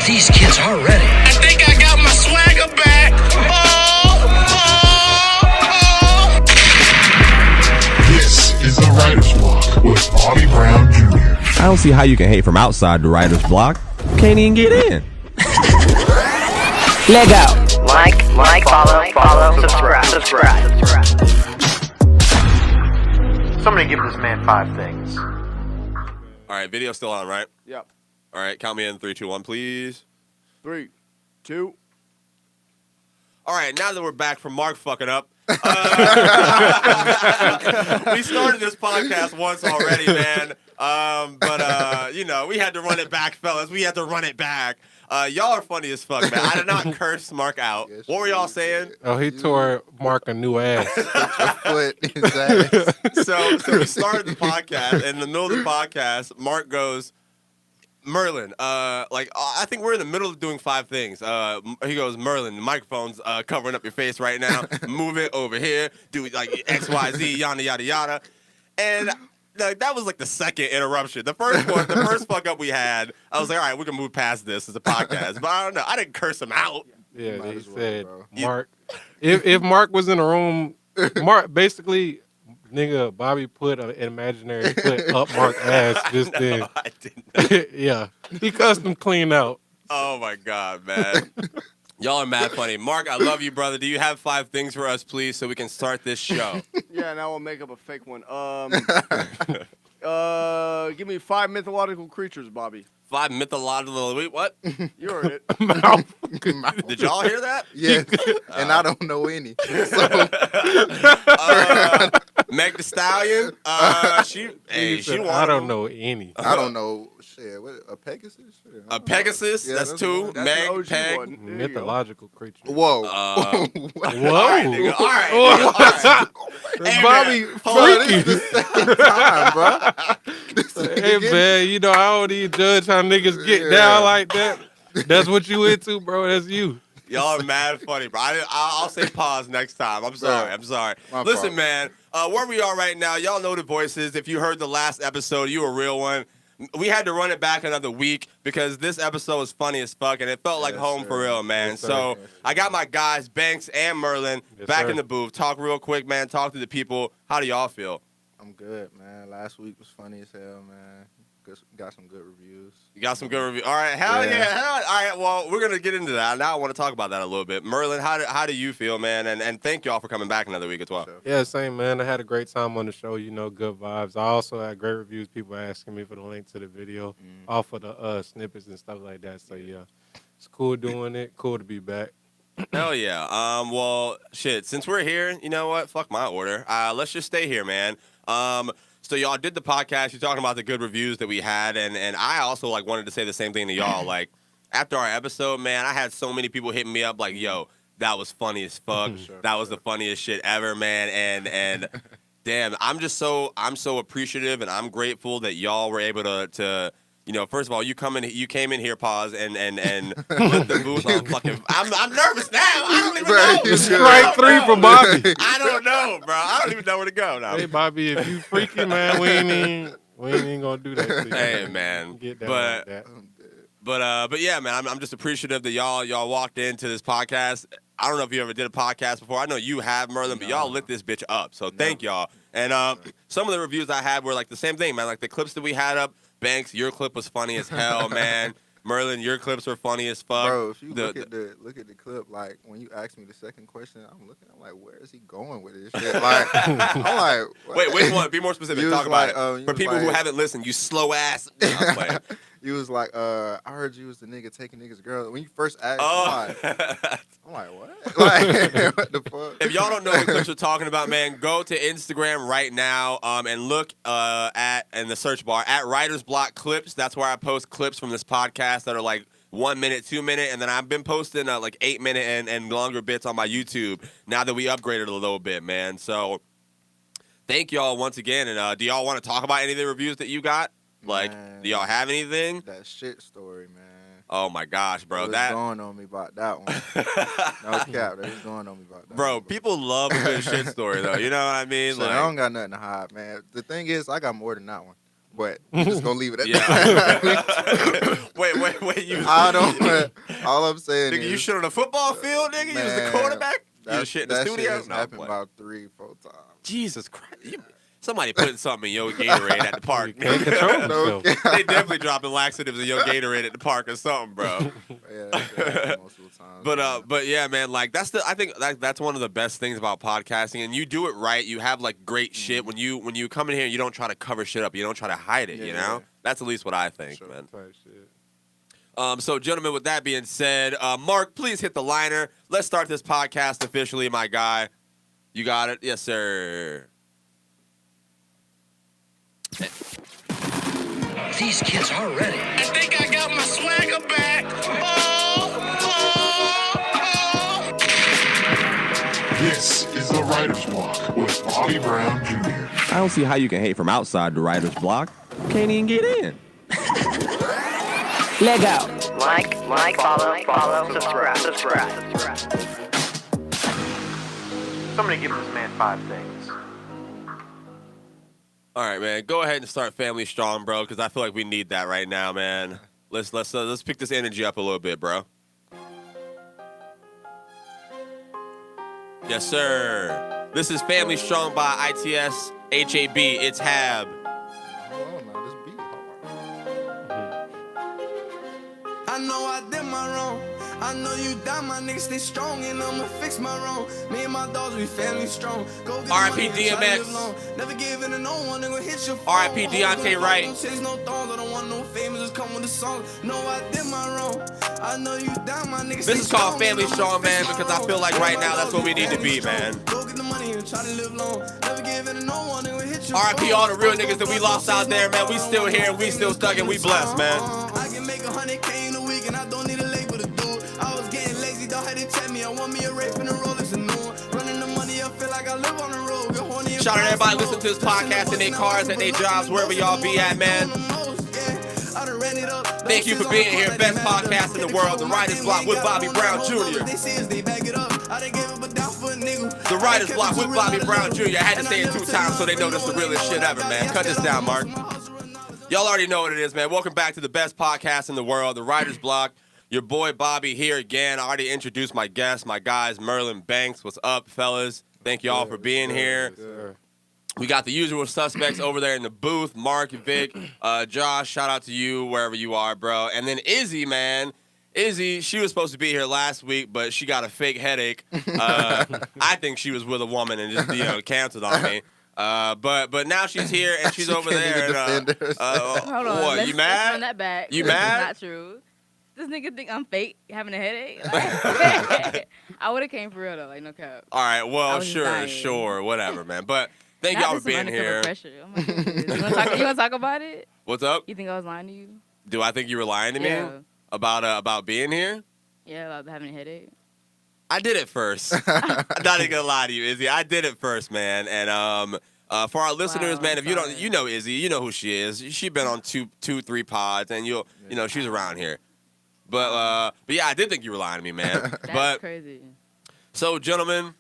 These kids are ready. I think I got my swagger back. This is the Writer's Block with Bobby Brown Jr. I don't see how you can hate from outside the writer's block. Can't even get in. Let go. Like, follow, subscribe. Somebody give this man 5 things. All right, video still on, right? Yep. All right, count me in 3, 2, 1, please. 3, 2. All right, now that we're back from Mark fucking up, we started this podcast once already, man. But you know, we had to run it back, fellas. We had to run it back. Y'all are funny as fuck, man. I did not curse Mark out. Yes, What were y'all saying? Oh, he tore Mark a new ass. Foot in his ass. So we started the podcast, and in the middle of the podcast, Mark goes, Merland, I think we're in the middle of doing 5 things. He goes, Merland, the microphone's covering up your face right now. Move it over here. Do like X, Y, Z, yada, yada, yada. And that was like the second interruption. The first one, the first fuck up we had, I was like, all right, we can move past this as a podcast. But I don't know. I didn't curse him out. Yeah, he as well, said, bro. Mark. If Mark was in the room, Mark basically, nigga, Bobby put an imaginary foot up Mark's ass just then. No, I didn't. Yeah, he custom cleaned out. Oh my God, man. Y'all are mad funny. Mark, I love you, brother. Do you have 5 things for us, please, so we can start this show? Yeah, now we'll make up a fake one. Give me 5 mythological creatures, Bobby. 5 mythological. Wait, what? You heard it. Did y'all hear that? Yes, and I don't know any. So, Meg the Stallion. She Said, won. I don't know any. I don't know. Shit, what, a Pegasus? Shit, I A don't Pegasus. Yeah, that's that's 2. one. That's Meg, an OG Peg. one. There you go. Mythological creature. know. Whoa. Whoa. Whoa. All right, nigga. All right. Hey, Bobby, man, Bro, freaky. this is the second time, bro. Hey, man, you know, I don't even judge how niggas get down like that. That's what you into, bro. That's you. Y'all are mad funny, bro. I'll say pause next time. I'm sorry. I'm sorry. My Listen, fault. man, where we are right now, y'all know the voices. If you heard the last episode, you a real one. We had to run it back another week because this episode was funny as fuck, and it felt like Yes, home sir. for real, man. Yes, sir. So Yes, I got my guys, Banks and Merland, Yes, back sir. in the booth. Talk real quick, man. Talk to the people. How do y'all feel? I'm good, man. Last week was funny as hell, man. Got some good reviews. You got some good review. All right, hell Yeah. yeah. All right, well, we're gonna get into that. Now I want to talk about that a little bit. Merland, how do you feel, man? And thank y'all for coming back another week as well. Sure. Yeah, same, man. I had a great time on the show. You know, good vibes. I also had great reviews. People asking me for the link to the video off of the snippets and stuff like that. So, yeah, it's cool doing it. Cool to be back. Hell yeah. Well, shit. Since we're here, you know what? Fuck my order. Let's just stay here, man. So y'all did the podcast. You're talking about the good reviews that we had, and I also like wanted to say the same thing to y'all. Like after our episode, man, I had so many people hitting me up like, "Yo, that was funny as fuck. That was the funniest shit ever, man." And damn, I'm so appreciative, and I'm grateful that y'all were able to. You know, first of all, you came in here, pause, and put the booth on fucking. I'm nervous now. I don't even know. you Strike 3 for Bobby. I don't know, bro. I don't even know where to go now. Hey, Bobby, if you freaky, man, we ain't even gonna do that to you. Hey, man. Get down like that. But yeah, man. I'm just appreciative that y'all walked into this podcast. I don't know if you ever did a podcast before. I know you have, Merland, but y'all lit this bitch up. So thank y'all. And some of the reviews I had were like the same thing, man. Like the clips that we had up. Banks, your clip was funny as hell, man. Merland, your clips were funny as fuck. Bro, if you look at the clip, like when you asked me the second question, I'm like, where is he going with this shit? Like, I'm like, what? Wait, which one? Be more specific. You Talk was about like, it. For people who haven't listened, you slow ass. No, I'm playing. You was like, I heard you was the nigga taking niggas' girls. When you first asked, Oh. I'm like, what? Like, what the fuck? If y'all don't know what clips we're talking about, man, go to Instagram right now and look in the search bar at Writer's Block Clips. That's where I post clips from this podcast that are like 1 minute, 2 minute, and then I've been posting like 8 minute and longer bits on my YouTube now that we upgraded a little bit, man. So thank y'all once again. And do y'all want to talk about any of the reviews that you got? Like, Man, do y'all have anything? That shit story, man. Oh my gosh, bro. They was going on me about that one. No cap, they was going on me about that Bro, one. people love a good shit story, though. You know what I mean? Shit, I don't got nothing to hide, man. The thing is, I got more than that one. But I'm just gonna leave it at Yeah. that. Wait. Wait, you? I don't. All I'm saying Nigga, is, you shit on the football field, nigga. You was the man, quarterback. You That was shit in the that studio. shit has No, happened boy. about 3-4 times. Jesus Christ. Somebody putting something in your Gatorade at the park. You can't control No, yourself. They definitely dropping laxatives in your Gatorade at the park or something, bro. yeah, that shit happens multiple times. But yeah, man, like I think that's one of the best things about podcasting, and you do it right. You have like great shit when you come in here. You don't try to cover shit up. You don't try to hide it. You know, Yeah. that's at least what I think, Sure. man. Type shit. So, gentlemen, with that being said, Mark, please hit the liner. Let's start this podcast officially, my guy. You got it, yes, sir. These kids are ready. I think I got my swagger back. This is the Writer's Block with Bobby Brown Jr. I don't see how you can hate from outside the writer's block. Can't even get in. Leg out. Like, follow, subscribe. Somebody give this man 5 things. All right, man. Go ahead and start Family Strong, bro, because I feel like we need that right now, man. Let's pick this energy up a little bit, bro. Yes, sir. This is Family Strong by ITS HAB. It's HAB. Hold on now, this beat hard. I know I did my wrong. I know you down, my niggas stay strong, and I'ma fix my wrong. Me and my dogs, we family strong. Go get R.I.P. the money and try to DMX. live long. Never give in to no one, they gon' hit your phone. R.I.P. Deontay Wright. Don't chase no thorns, I don't want no fame, just come with a song. No, I did my wrong. I know you down, my niggas This stay is called strong, Family and I'ma Strong, man, fix my because I wrong. feel like Me right and my now that's dogs, what we need to family be, man. strong. Go get the money and try to live long. Never give in to no one, they gon' hit your R.I.P. phone. all the real niggas that we lost out there, man. We still here and we still stuck and we blessed, man. I can make 100K in a week and I don't need a label to do it. I was getting lazy, don't have to check me. I want me a rape in the Rolex and new one. Running the money, I feel like I live on the road. Get horny and Shout out to everybody fast, listening to this podcast in their cars, at their jobs, wherever y'all be at, man. Thank you for being here. Best podcast in the world, The Writer's Block with Bobby Brown Jr. The Writer's Block with Bobby Brown Jr. I had to say it 2 times so they know this the realest shit ever, man. Cut this down, Mark. Y'all already know what it is, man. Welcome back to the best podcast in the world, The Writer's Block. Your boy Bobby here again. I already introduced my guests, my guys, Merland Banks. What's up, fellas? Thank y'all for being here. Yeah. We got the usual suspects over there in the booth. Mark, Vic, Josh, shout out to you wherever you are, bro. And then Izzy, man. Izzy, she was supposed to be here last week, but she got a fake headache. I think she was with a woman and just, canceled on me. But now she's here and she's over can't there. even And, defend herself. Hold on. what, Let's, you Let's mad? run that back. You That's mad? Not true. This nigga think I'm fake, having a headache. I would have came for real though, like no cap. All right, I well, was dying. sure, whatever, man. But thank Not y'all just for some being undercover here. Pressure. Oh my goodness. You wanna talk about it? What's up? You think I was lying to you? Do I think you were lying to me Yeah. about being here? Yeah, about having a headache. I did it first. I'm not even gonna lie to you, Izzy. I did it first, man. And for our listeners, Wow, man, I'm if you don't, sorry. you know Izzy, you know who she is. She's been on two, 3 pods, and she's around here. But yeah, I did think you were lying to me, man. That's but crazy. so, gentlemen,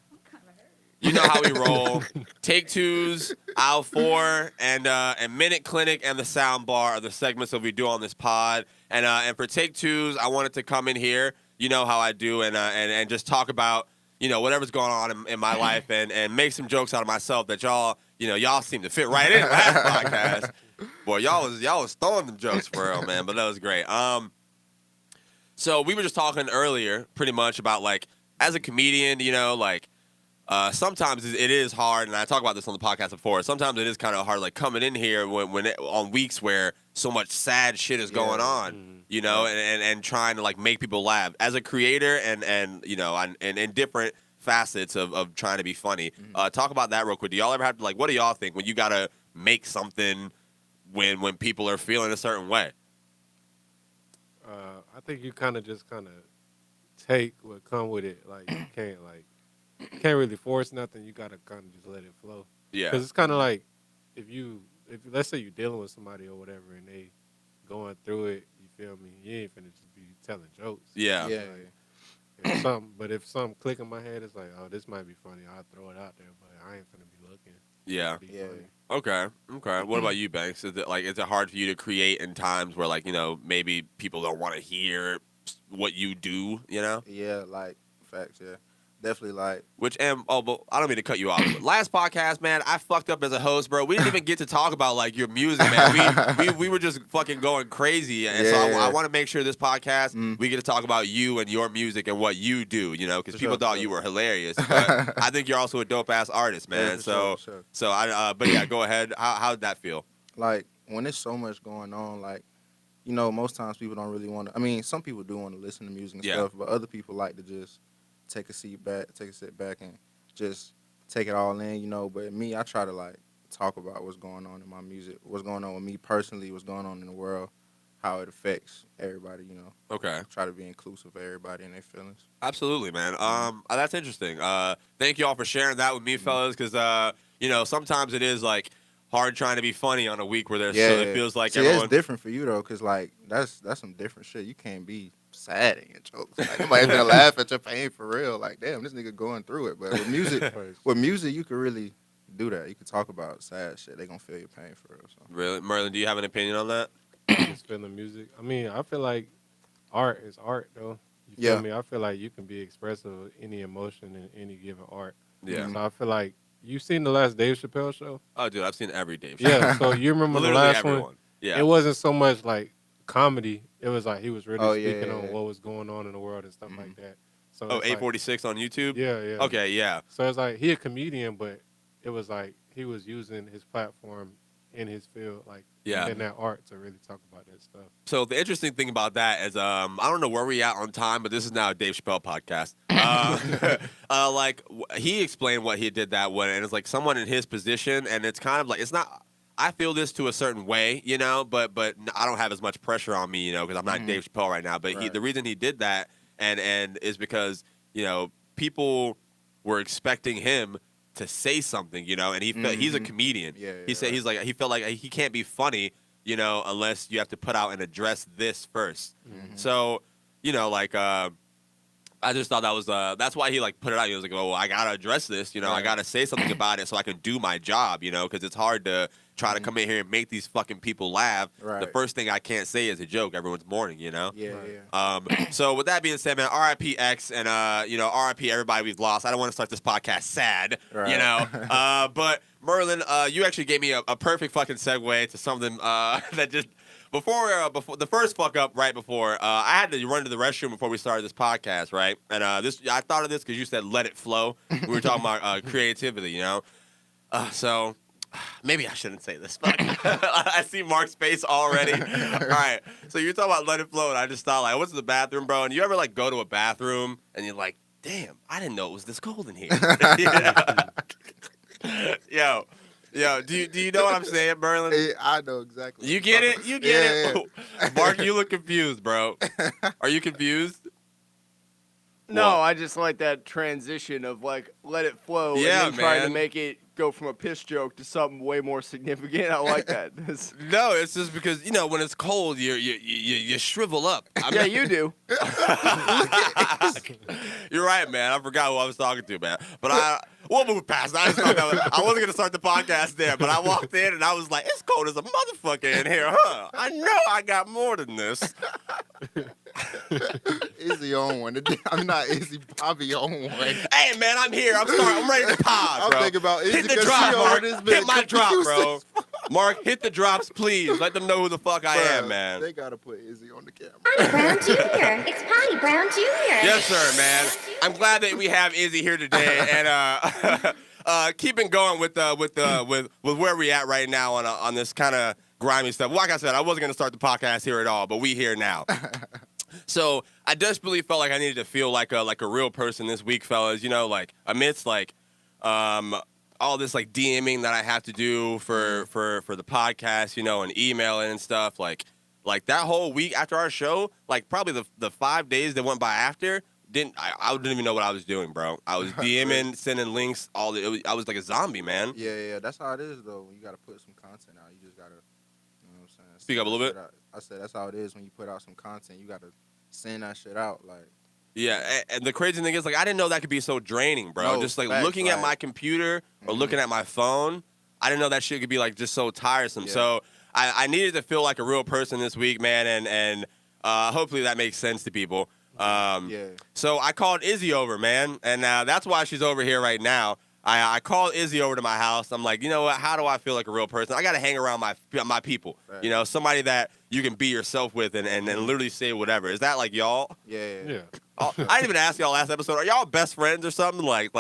you know how we roll. Take twos, aisle 4, and Minute Clinic and the sound bar are the segments that we do on this pod. And for take twos, I wanted to come in here. You know how I do, and just talk about whatever's going on in my life, and make some jokes out of myself that y'all seem to fit right in last podcast. Boy, y'all was throwing them jokes for real, man. But that was great. So we were just talking earlier, pretty much about like as a comedian, sometimes it is hard, and I talk about this on the podcast before. Sometimes it is kind of hard, like coming in here on weeks where so much sad shit is going on, and trying to like make people laugh as a creator, and in different facets of trying to be funny. Talk about that real quick. Do y'all ever have to what do y'all think when you gotta make something when people are feeling a certain way? I think you kind of take what come with it. Like you can't really force nothing. You gotta kind of just let it flow. Yeah. Because it's kind of like if let's say you're dealing with somebody or whatever, and they going through it, you feel me? You ain't finna just be telling jokes. Yeah. Yeah. But if something click in my head, it's like, oh, this might be funny. I'll throw it out there, but I ain't finna be looking. Yeah. Be Yeah. funny. Okay. What about you, Banks? Is it hard for you to create in times where like maybe people don't want to hear what you do? Yeah, like facts. Yeah, definitely. Like, But I don't mean to cut you off. But last podcast, man, I fucked up as a host, bro. We didn't even get to talk about like your music, man. We were just fucking going crazy, and so Yeah. I want to make sure this podcast we get to talk about you and your music and what you do. Because For people sure, thought for you sure. were hilarious, but I think you're also a dope ass artist, man. for so sure. so I but yeah, go ahead. How did that feel? like when there's so much going on, like, most times people don't really want to. I mean, some people do want to listen to music and Yeah. stuff, but other people like to just take a sit back, and just take it all in, But me, I try to like talk about what's going on in my music, what's going on with me personally, what's going on in the world, how it affects everybody, Okay. Try to be inclusive of everybody and their feelings. Absolutely, man. That's interesting. Thank you all for sharing that with me, fellas, because sometimes it is like hard trying to be funny on a week where it feels like See, everyone. it's different for you though, cause like that's some different shit. You can't be sad in your jokes. Like, nobody's gonna laugh at your pain for real. Like, damn, this nigga going through it. But with music, you can really do that. You can talk about sad shit. They gonna feel your pain for real. So. Really, Merlin, do you have an opinion on that? Just feeling music. I mean, I feel like art is art, though. You feel Yeah. me? I feel like you can be expressive of any emotion in any given art. Yeah. So I feel like you seen the last Dave Chappelle show? Oh, dude, I've seen every Dave. Yeah. So you remember the Literally last everyone. one? Yeah. It wasn't so much like comedy. It was like he was really Oh, yeah, speaking yeah, on yeah. what was going on in the world and stuff like that. So Oh, it's like- 846 on YouTube? Yeah, yeah. Okay, yeah. So it's like he a comedian, but it was like he was using his platform in his field, like Yeah. in that art to really talk about that stuff. So the interesting thing about that is, I don't know where we at on time, but this is now a Dave Chappelle podcast. He explained what he did that way, and it's like someone in his position, and it's kind of like it's not. I feel this to a certain way, but I don't have as much pressure on me, because I'm not Dave Chappelle right now. But Right. the reason he did that, and is because people were expecting him to say something, and he felt, he's a comedian. Yeah, he said right. he felt like he can't be funny, unless you have to put out and address this first. So, I just thought that was that's why he like put it out. He was like, "Oh, I gotta address this. I Right. gotta say something about it so I can do my job. Because it's hard to try to come in here and make these fucking people laugh. The Right. first thing I can't say is a joke. Everyone's mourning. Yeah, Right. yeah. So with that being said, man, R.I.P. X and R.I.P. everybody we've lost. I don't want to start this podcast sad, Right. But Merlin, you actually gave me a perfect fucking segue to something that just. Before the first fuck up right before, I had to run to the restroom before we started this podcast, right? And I thought of this because you said let it flow. We were talking about creativity, So maybe I shouldn't say this. Fuck. I see Mark's face already. All right, so you're talking about let it flow, and I just thought, like, I went to the bathroom, bro. And you ever like go to a bathroom and you're like, damn, I didn't know it was this cold in here. Yo, do you know what I'm saying, Merlin? I know exactly. You get it? You get it? Yeah. Mark, you look confused, bro. Are you confused? No, What? I just like that transition of like let it flow Yeah, and then trying to man. make it go from a piss joke to something way more significant. I like that. That's- No, it's just because when it's cold, you shrivel up. yeah, you do. You're right, man. I forgot who I was talking to, man. But we'll move past that. I wasn't gonna start the podcast there, but I walked in and I was like, "It's cold as a motherfucker in here, huh? I know I got more than this." Izzy on one. I'm not Izzy. Bobby on one. Hey, man, I'm here. I'm ready to pod, I'm bro. thinking about Izzy Hit the 'cause drop, she Mark. on this bitch Hit my drop, confused bro. as Mark, hit the drops, please. Let them know who the fuck I am, man. They gotta put Izzy on the camera. Potty Brown Jr. It's Potty Brown Jr. Yes, sir, man. I'm glad that we have Izzy here today, and keeping going with where we at right now on this kind of grimy stuff. Like I said, I wasn't gonna start the podcast here at all, but we here now. So I desperately felt like I needed to feel like a real person this week, fellas. Like amidst like all this like DMing that I have to do for the podcast, and emailing and stuff. Like that whole week after our show, like probably the 5 days that went by after, I didn't even know what I was doing, bro. I was DMing, sending links, I was like a zombie, man. Yeah. That's how it is, though. When you gotta put some content out, you just gotta, you know what I'm saying? Speak up a little bit. I said that's how it is when you put out some content. You gotta send that shit out, like. Yeah, and the crazy thing is, like, I didn't know that could be so draining, bro. No, just like facts, looking at like- my computer or looking at my phone, I didn't know that shit could be like just so tiresome. Yeah. So I needed to feel like a real person this week, man, and hopefully that makes sense to people. So I called Izzy over, man, and that's why she's over here right now. I called Izzy over to my house. I'm like, you know what? How do I feel like a real person? I got to hang around my people. Right. You know, somebody that you can be yourself with and literally say whatever. Is that like y'all? Yeah. I didn't even ask y'all last episode. Are y'all best friends or something? Like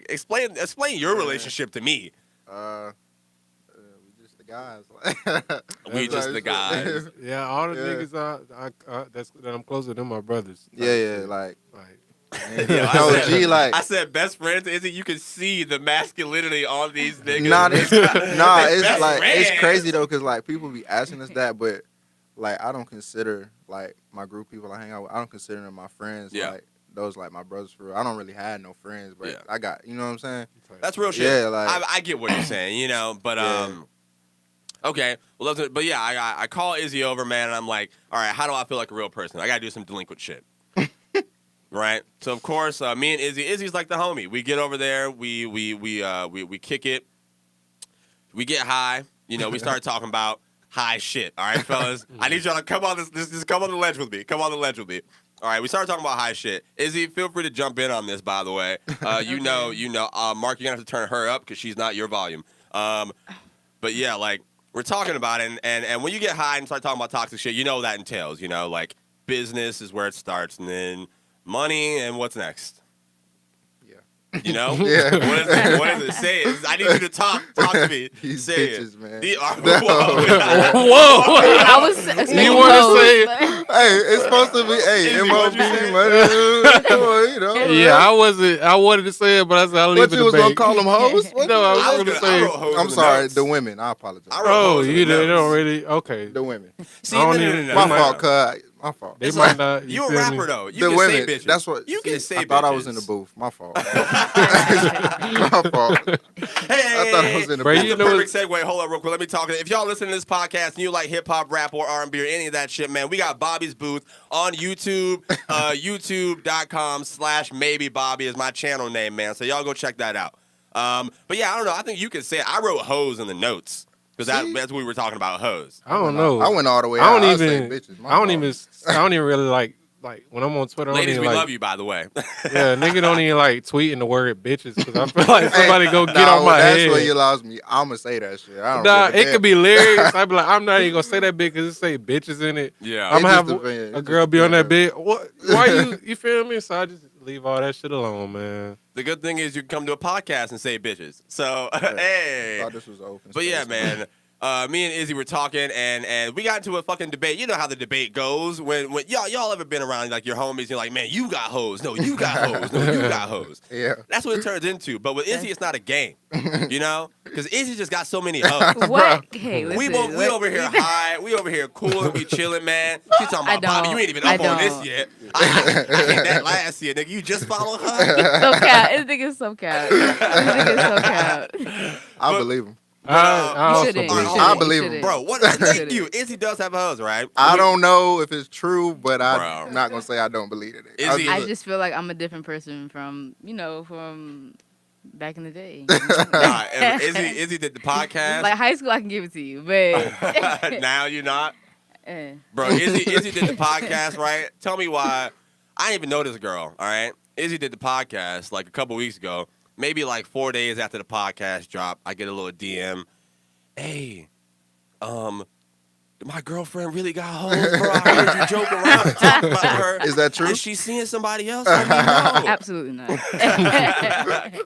explain your relationship to me. We just the guys. We just the guys. Yeah, all the niggas that I'm close with them are brothers. Like. I said best friends. Izzy, you can see the masculinity on these niggas. It's like it's crazy though, cause like people be asking us that, but like I don't consider like my group people I hang out with. I don't consider them my friends. Yeah. Like those like my brothers for real. I don't really have no friends, but I got, you know what I'm saying? That's real shit. Yeah, like I get what you're saying, you know, but okay. Well, but yeah, I call Izzy over, man, and I'm like, all right, how do I feel like a real person? I gotta do some delinquent shit. Right, so of course, me and Izzy's like the homie. We get over there, we kick it, we get high. You know, we start talking about high shit. All right, fellas, I need y'all to come on this come on the ledge with me. Come on the ledge with me. All right, we started talking about high shit. Izzy, feel free to jump in on this. By the way, you know, Mark, you're gonna have to turn her up because she's not your volume. But yeah, like we're talking about it, and when you get high and start talking about toxic shit, you know what that entails. You know, like business is where it starts, and then money, and what's next? Yeah. You know? Yeah. What is it? Say it. I need you to talk to me. These say bitches, it. man. Whoa. I was expecting You want to say it? Hey, it's supposed to be MOB money, you know. Yeah, I wanted to say it, but I said I'll leave it. What you was gonna call them hoes? No, I was gonna say. I'm sorry, the women. I apologize. Oh, you did already? Okay. The women. See, My fault, cuz. My fault. They might not. You a rapper though. You the can women, say bitches. That's what you can say. I thought bitches. I was in the booth. My fault. My fault. Hey, I thought I was in the booth. That's a perfect segue. Hold on real quick. Let me talk. If y'all listen to this podcast and you like hip hop, rap, or R&B or any of that shit, man, we got Bobby's booth on YouTube. YouTube.com/maybebobby is my channel name, man. So y'all go check that out. But yeah, I don't know. I think you could say it. I wrote hoes in the notes. Because that's what we were talking about, hoes. I don't know. I went all the way I out. don't even really like when I'm on Twitter. Ladies, we like, love you, by the way. Yeah, nigga don't even like tweeting the word bitches because I feel like somebody go get on my head. That's where you lost me. I'm going to say that shit. I don't Nah, it could be lyrics. I'd be like, I'm not even going to say that bit because it say bitches in it. Yeah. I'm going to have a girl be on that bit. What? Why you feel me? So I just leave all that shit alone, man. The good thing is you can come to a podcast and say bitches. So, hey. I thought this was open. But yeah, man. Me and Izzy were talking, and we got into a fucking debate. You know how the debate goes when y'all ever been around like your homies? You're like, man, you got hoes. No, you got hoes. No, you got hoes. Yeah, that's what it turns into. But with Izzy, it's not a game, you know, because Izzy just got so many hoes. What? Hey, listen, we over here high. We over here cool and we chilling, man. She's talking about Bobby. You ain't even up on this yet. I hit that last year, nigga. You just followed her. So cat. This nigga's so cat. I believe him. I believe him, bro. Thank you. Izzy does have hoes, right? I don't know if it's true, but I'm not gonna say I don't believe it. I just feel like I'm a different person from back in the day. Izzy did the podcast. Like high school, I can give it to you, but now you're not. Bro, Izzy did the podcast, right? Tell me why. I didn't even know this girl. All right, Izzy did the podcast like a couple weeks ago. Maybe like 4 days after the podcast dropped, I get a little DM. Hey, my girlfriend really got hoes, bro. I heard you joke around and talk about her. Is that true? Is she seeing somebody else? Let me know. Absolutely not. Absolutely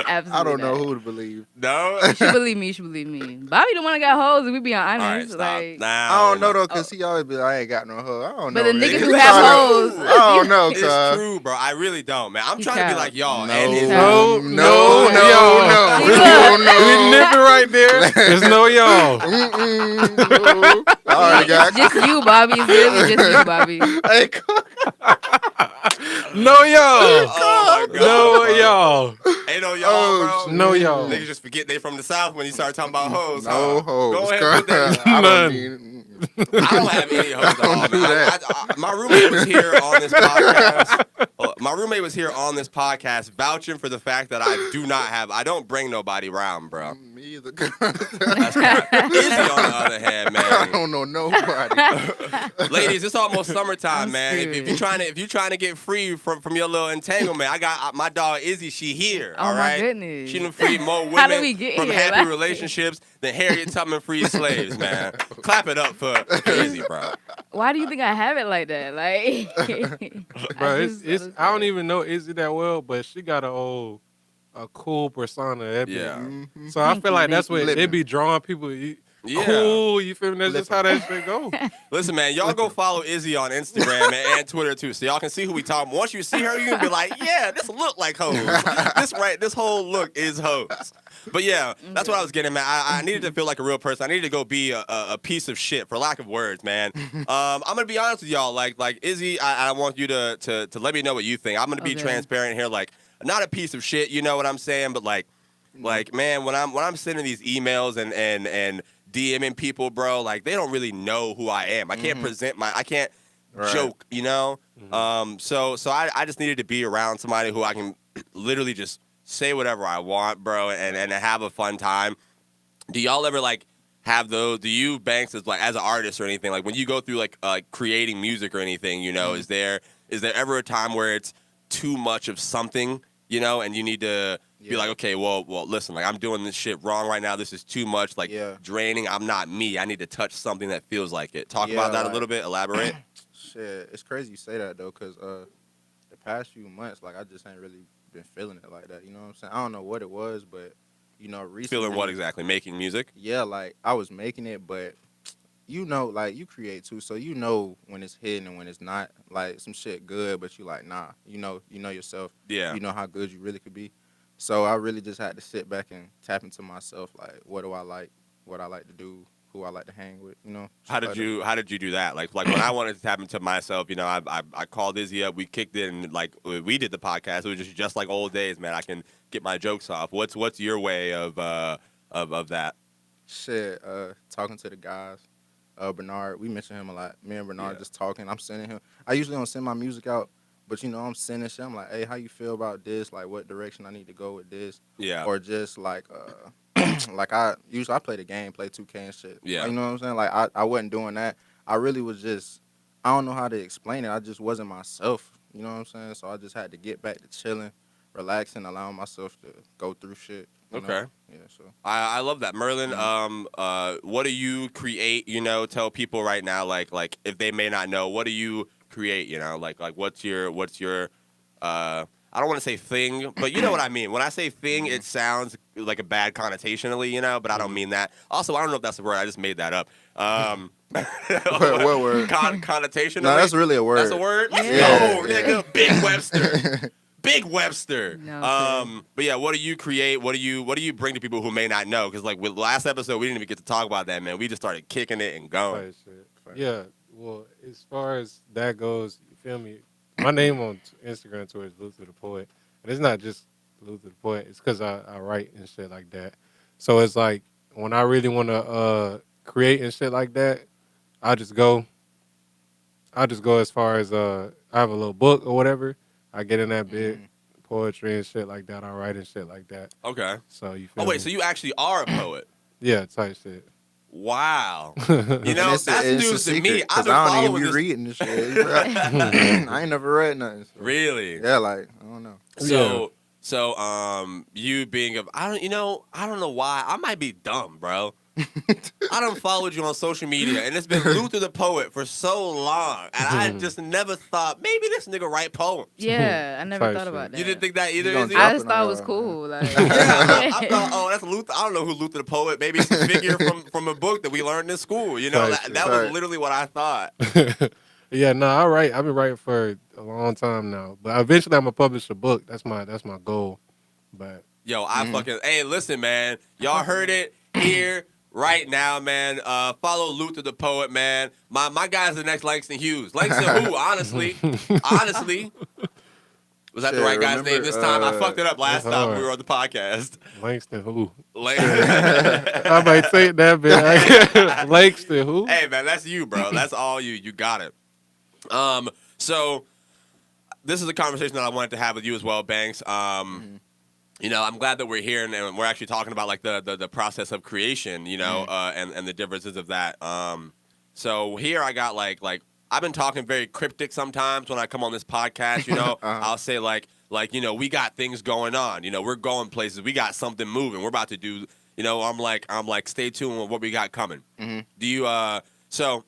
I don't know not. who to believe. No? She believe me. Bobby the one that got hoes, and we be on honest. All right, like, now, I don't know, though, because he always be like, I ain't got no hoe. I don't know. But the niggas who Niggas have tryna- hoes. I don't know, It's cuz. true, bro. I really don't, man. I'm He trying to be cap. like y'all. No. And his No. We nip it right there. There's no y'all. I already got just you, Bobby. It's really just you, Bobby. Hey, No y'all. Oh, my God, No bro. y'all. Ain't no y'all, bro. No y'all. Niggas just forget they from the South when you start talking about hoes. no huh? hoes. Go ahead and put that. I None. don't mean. I don't have any hoes at all, do man. that. My roommate was here on this podcast. My roommate was here on this podcast vouching for the fact that I don't bring nobody around, bro. me either. That's crap. Izzy, on the other hand, man. I don't know nobody. Ladies, it's almost summertime, I'm man. If you're trying to get free from your little entanglement, I got my dog Izzy. She here. Oh all my right? goodness. She done freed more women How did we get from here? happy Like- relationships than Harriet Tubman freed slaves, man. Clap it up for Izzy, bro. Why do you think I have it like that? Like, Bro, just it's I don't even know Izzy that well, but she got a cool persona. That Yeah. bitch. So I feel like that's what they be drawing people. Yeah. Cool, you feel me? That's just how that shit go. Listen, man, y'all go follow Izzy on Instagram and Twitter too, so y'all can see who we talking. Once you see her, you can be like, yeah, this look like hoes. This whole look is hoes. But yeah, that's what I was getting at. I needed to feel like a real person. I needed to go be a piece of shit, for lack of words, man. I'm gonna be honest with y'all. Like Izzy, I want you to let me know what you think. I'm gonna be transparent here. Like, not a piece of shit, you know what I'm saying? But like man, when I'm sending these emails and DMing people, bro, like they don't really know who I am. I can't I can't joke, you know? So I just needed to be around somebody who I can literally just say whatever I want, bro, and have a fun time. Do y'all ever like have those? Do you, Banks, as an artist or anything, like when you go through like creating music or anything, you know, is there ever a time where it's too much of something, you know, and you need to be like, okay, well, listen, like I'm doing this shit wrong right now. This is too much, like draining. I'm not me. I need to touch something that feels like it. Talk about that a little bit. Elaborate. Shit, it's crazy you say that though, cause the past few months, like I just ain't really been feeling it like that. You know what I'm saying? I don't know what it was, but you know, recently. Feeling what exactly? Making music? Yeah, like I was making it, but you know, like you create too, so you know when it's hidden and when it's not. Like some shit good, but you like nah. You know yourself. Yeah. You know how good you really could be. So I really just had to sit back and tap into myself. Like, what do I like? What I like to do? Who I like to hang with? You know. How did you do that? Like when I wanted to tap into myself, you know, I called Izzy up. We kicked it and like we did the podcast. It was just like old days, man. I can get my jokes off. What's your way of that? Shit, talking to the guys. Bernard, we mention him a lot. Me and Bernard just talking. I'm sending him. I usually don't send my music out. But, you know, I'm sending shit. I'm like, hey, how you feel about this? Like, what direction I need to go with this? Yeah. Or just, like, like I play the game, play 2K and shit. Yeah. You know what I'm saying? Like, I wasn't doing that. I really was just, I don't know how to explain it. I just wasn't myself. You know what I'm saying? So I just had to get back to chilling, relaxing, allowing myself to go through shit. You know? Yeah, so. I love that. Merland, what do you create, you know, tell people right now, like if they may not know, what do you create, you know, like what's your I don't want to say thing, but you know what I mean. When I say thing, it sounds like a bad connotationally, you know, but I don't mean that. Also, I don't know if that's a word. I just made that up. What word? Connotation. No, that's really a word. That's a word? Let's Yeah. go, nigga. Big Webster. Big Webster. No, but yeah, what do you create? What do you bring to people who may not know? Because like with last episode, we didn't even get to talk about that, man. We just started kicking it and going. Yeah. Well, as far as that goes, you feel me? My name on Instagram Twitter is Luthor the Poet. And it's not just Luthor the Poet. It's because I write and shit like that. So it's like when I really want to create and shit like that, I just go as far as I have a little book or whatever. I get in that bit, poetry and shit like that. I write and shit like that. Okay. So you feel Oh wait, me? so you actually are a poet? Yeah, type shit. Wow. You know, that's news to me. I've been I don't following even be this. reading this shit. I ain't never read nothing. So. Really? Yeah, like I don't know. So you being I don't know why. I might be dumb, bro. I done followed you on social media, and it's been Luthor the Poet for so long, and I just never thought maybe this nigga write poems. Yeah, I never thought about that. You didn't think that either? You Izzy? I just thought it was cool. Like, Yeah, I thought, oh, that's Luthor. I don't know who Luthor the Poet. Maybe it's a figure from a book that we learned in school. You know, that was literally what I thought. Yeah, no, I write. I've been writing for a long time now, but eventually I'm gonna publish a book. That's my goal. But yo, hey, listen, man, y'all heard it here right now, man. Follow Luthor the Poet, man. My guy's the next Langston Hughes. Langston who? Honestly. Was that the right guy's name this time? I fucked it up last time we were on the podcast. Langston who? I might say that, man. Langston who? Hey, man, that's you, bro. That's all you. You got it. So this is a conversation that I wanted to have with you as well, Banks. you know, I'm glad that we're here and we're actually talking about like the process of creation, you know, and the differences of that. So here I got like I've been talking very cryptic sometimes when I come on this podcast, you know. I'll say like you know, we got things going on, you know, we're going places, we got something moving, we're about to do, you know, I'm like stay tuned with what we got coming. Do you so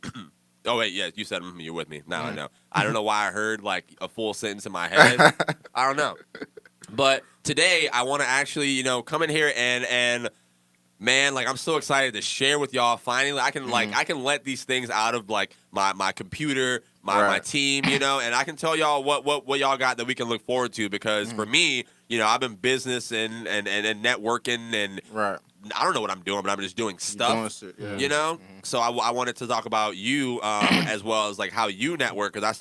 oh wait, yeah, you said you're with me. Now I know. I don't know why I heard like a full sentence in my head. I don't know. But today I want to actually, you know, come in here and man, like I'm so excited to share with y'all. Finally, I can I can let these things out of like my computer, my team, you know, and I can tell y'all what y'all got that we can look forward to because for me, you know, I've been business and networking and I don't know what I'm doing, but I'm just doing stuff, you know. So I wanted to talk about you as well as like how you network because I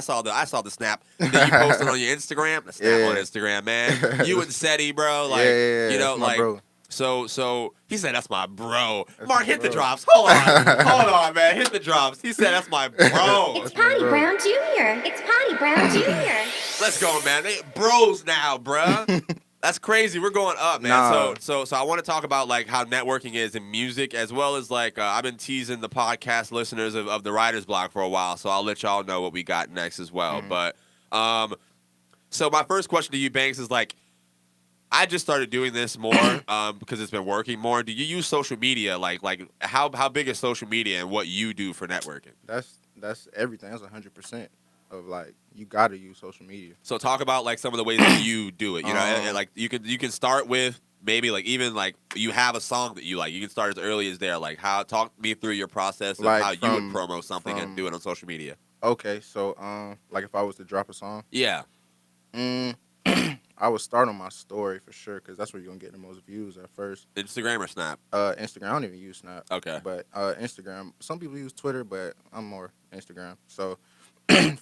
saw the snap that you posted on your Instagram. The snap on Instagram, man. You and Seti, bro, like you know, like. Bro. So he said that's my bro. That's Mark, hit the drops. Hold on, man. Hit the drops. He said that's my bro. It's Potty Brown Jr. It's Potty Brown Jr. Let's go, man. They bros now, bruh. That's crazy. We're going up, man. Nah. So I want to talk about like how networking is in music, as well as like I've been teasing the podcast listeners of the Writer's Block for a while. So I'll let y'all know what we got next as well. But so my first question to you, Banks, is like. I just started doing this more because it's been working more. Do you use social media? Like how big is social media and what you do for networking? That's everything. That's 100% of like you got to use social media. So talk about like some of the ways that you do it. You know, and like you can start with maybe like even like you have a song that you like. You can start as early as there. Like talk me through your process of how you would promo something and do it on social media. Okay, so like if I was to drop a song, yeah. I would start on my story for sure because that's where you're going to get the most views at first. Instagram or Snap? Instagram. I don't even use Snap. Okay. But Instagram. Some people use Twitter, but I'm more Instagram. So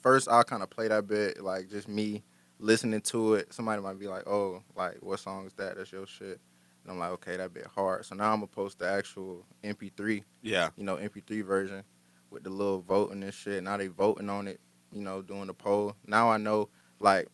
first I'll kind of play that bit, like just me listening to it. Somebody might be like, oh, like what song is that? That's your shit. And I'm like, okay, that bit hard. So now I'm going to post the actual MP3. Yeah. You know, MP3 version with the little voting and shit. Now they voting on it, you know, doing the poll. Now I know, like,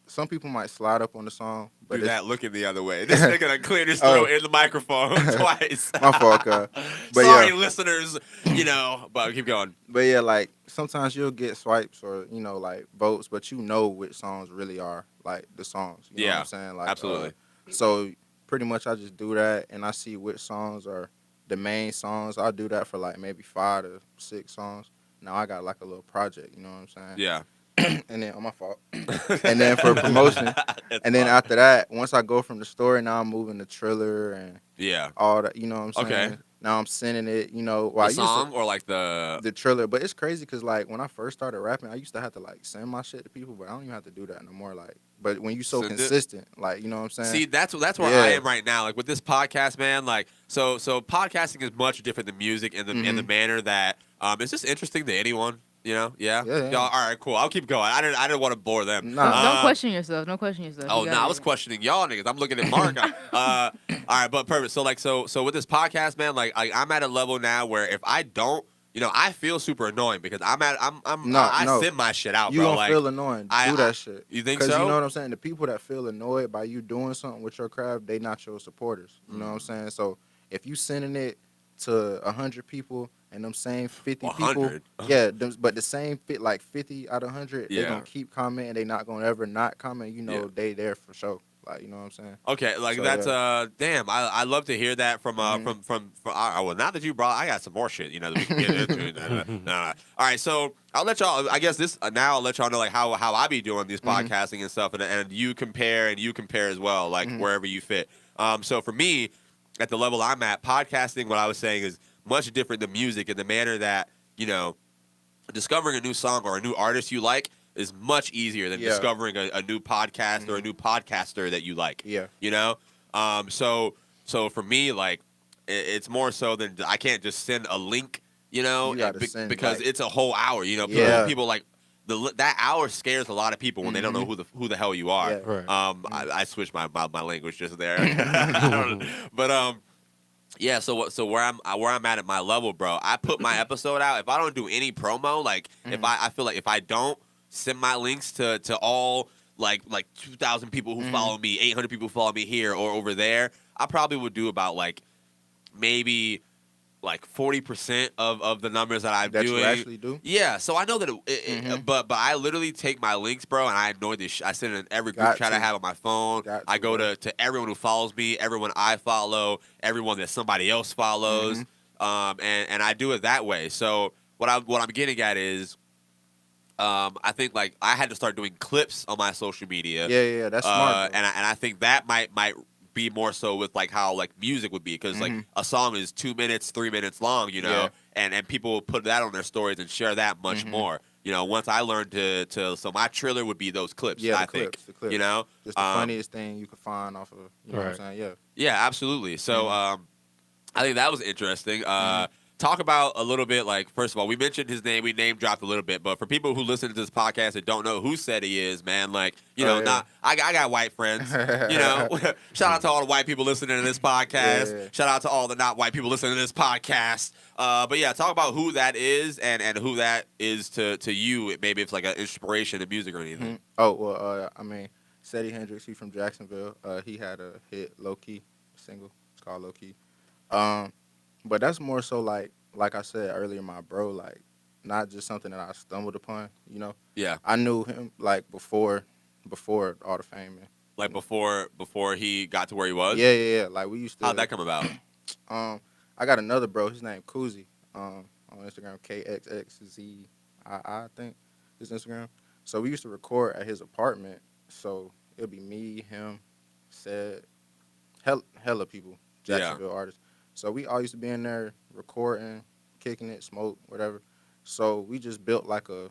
some people might slide up on the song. But do that looking the other way. This nigga done cleared his throat in the microphone twice. My fault, cuz. Sorry, listeners, you know, but keep going. But yeah, like, sometimes you'll get swipes or, you know, like, votes, but you know which songs really are, like, the songs. You know what I'm saying? Like, absolutely. So, pretty much I just do that, and I see which songs are the main songs. I'll do that for, like, maybe 5 to 6 songs. Now I got, like, a little project, you know what I'm saying? Yeah. And then, my fault. And then for promotion. And then after that, once I go from the story, now I'm moving to Triller and all that, you know what I'm saying? Okay. Now I'm sending it, you know. Well, the song or like the Triller. But it's crazy because, like, when I first started rapping, I used to have to, like, send my shit to people, but I don't even have to do that no more. Like, but when you're so consistent, like, you know what I'm saying? See, that's where I am right now. Like, with this podcast, man, like, so podcasting is much different than music in the manner that it's just interesting to anyone. You know, yeah. Y'all, all right, cool. I'll keep going. I didn't want to bore them. Don't question yourself. Don't question yourself. Oh, no, I was questioning y'all niggas. I'm looking at Mark. All right, but perfect. So like, so with this podcast, man, like I'm at a level now where if I don't, you know, I feel super annoying because I send my shit out, you bro. You don't like, feel annoying. Do that shit. You think so? Because you know what I'm saying? The people that feel annoyed by you doing something with your craft, they not your supporters. You know what I'm saying? So if you sending it to 100 people and them same 50 100? People, but the same 50 out of 100, they're going to keep commenting. They not going to ever not comment. You know, they there for sure. Like, you know what I'm saying? Okay, like so, that's damn. I love to hear that from well, now that you brought, I got some more shit, you know, that we can get into. All right, so I'll let y'all. I guess now I'll let y'all know like how I be doing these podcasting and stuff, and you compare as well, like wherever you fit. So for me, at the level I'm at, podcasting, what I was saying is much different than music in the manner that, you know, discovering a new song or a new artist you like is much easier than discovering a new podcast or a new podcaster that you like. Yeah. You know? So for me, like, it's more so than I can't just send a link, you know, because it's a whole hour, you know. People like, that hour scares a lot of people when they don't know who the hell you are. Yeah. Right. I switched my language just there. But yeah, so where I'm at my level, bro, I put my episode out. If I don't do any promo, like if I feel like if I don't send my links to all like 2,000 people who follow me, 800 people follow me here or over there, I probably would do about like maybe like 40% of the numbers that I'm doing. That you actually do? Yeah, so I know that but I literally take my links, bro, and I ignore this I send it in every group chat I have on my phone. I go to everyone who follows me, everyone I follow, everyone that somebody else follows. And I do it that way. So what I'm getting at is I think like I had to start doing clips on my social media. Yeah, that's smart. And I think that might be more so with like how like music would be, because like a song is 2 minutes, 3 minutes long, you know, and people will put that on their stories and share that much more. You know, once I learned to so my trailer would be those clips. Yeah, I think the clips. You know, just the funniest thing you could find off of. You know what I'm saying? Yeah. Yeah, absolutely. So I think that was interesting. Talk about a little bit, like, first of all, we mentioned his name, we name dropped a little bit, but for people who listen to this podcast and don't know who said he is, man, like, you know, I got white friends, you know. Shout out to all the white people listening to this podcast. Yeah. Shout out to all the not white people listening to this podcast. But yeah, talk about who that is and who that is to you. Maybe it's like an inspiration in music or anything. Oh, well, I mean, Seddy Hendrix, he's from Jacksonville. He had a hit, Low Key, single. It's called Low Key. But that's more so like I said earlier, my bro, like not just something that I stumbled upon, you know. Yeah. I knew him like before all the fame. Like before he got to where he was? Yeah. Like we used to. How'd that come about? I got another bro, his name Koozie, on Instagram, KXXZII, I think, his Instagram. So we used to record at his apartment. So it'll be me, him, hella people, Jacksonville artists. So we all used to be in there recording, kicking it, smoke, whatever. So we just built like a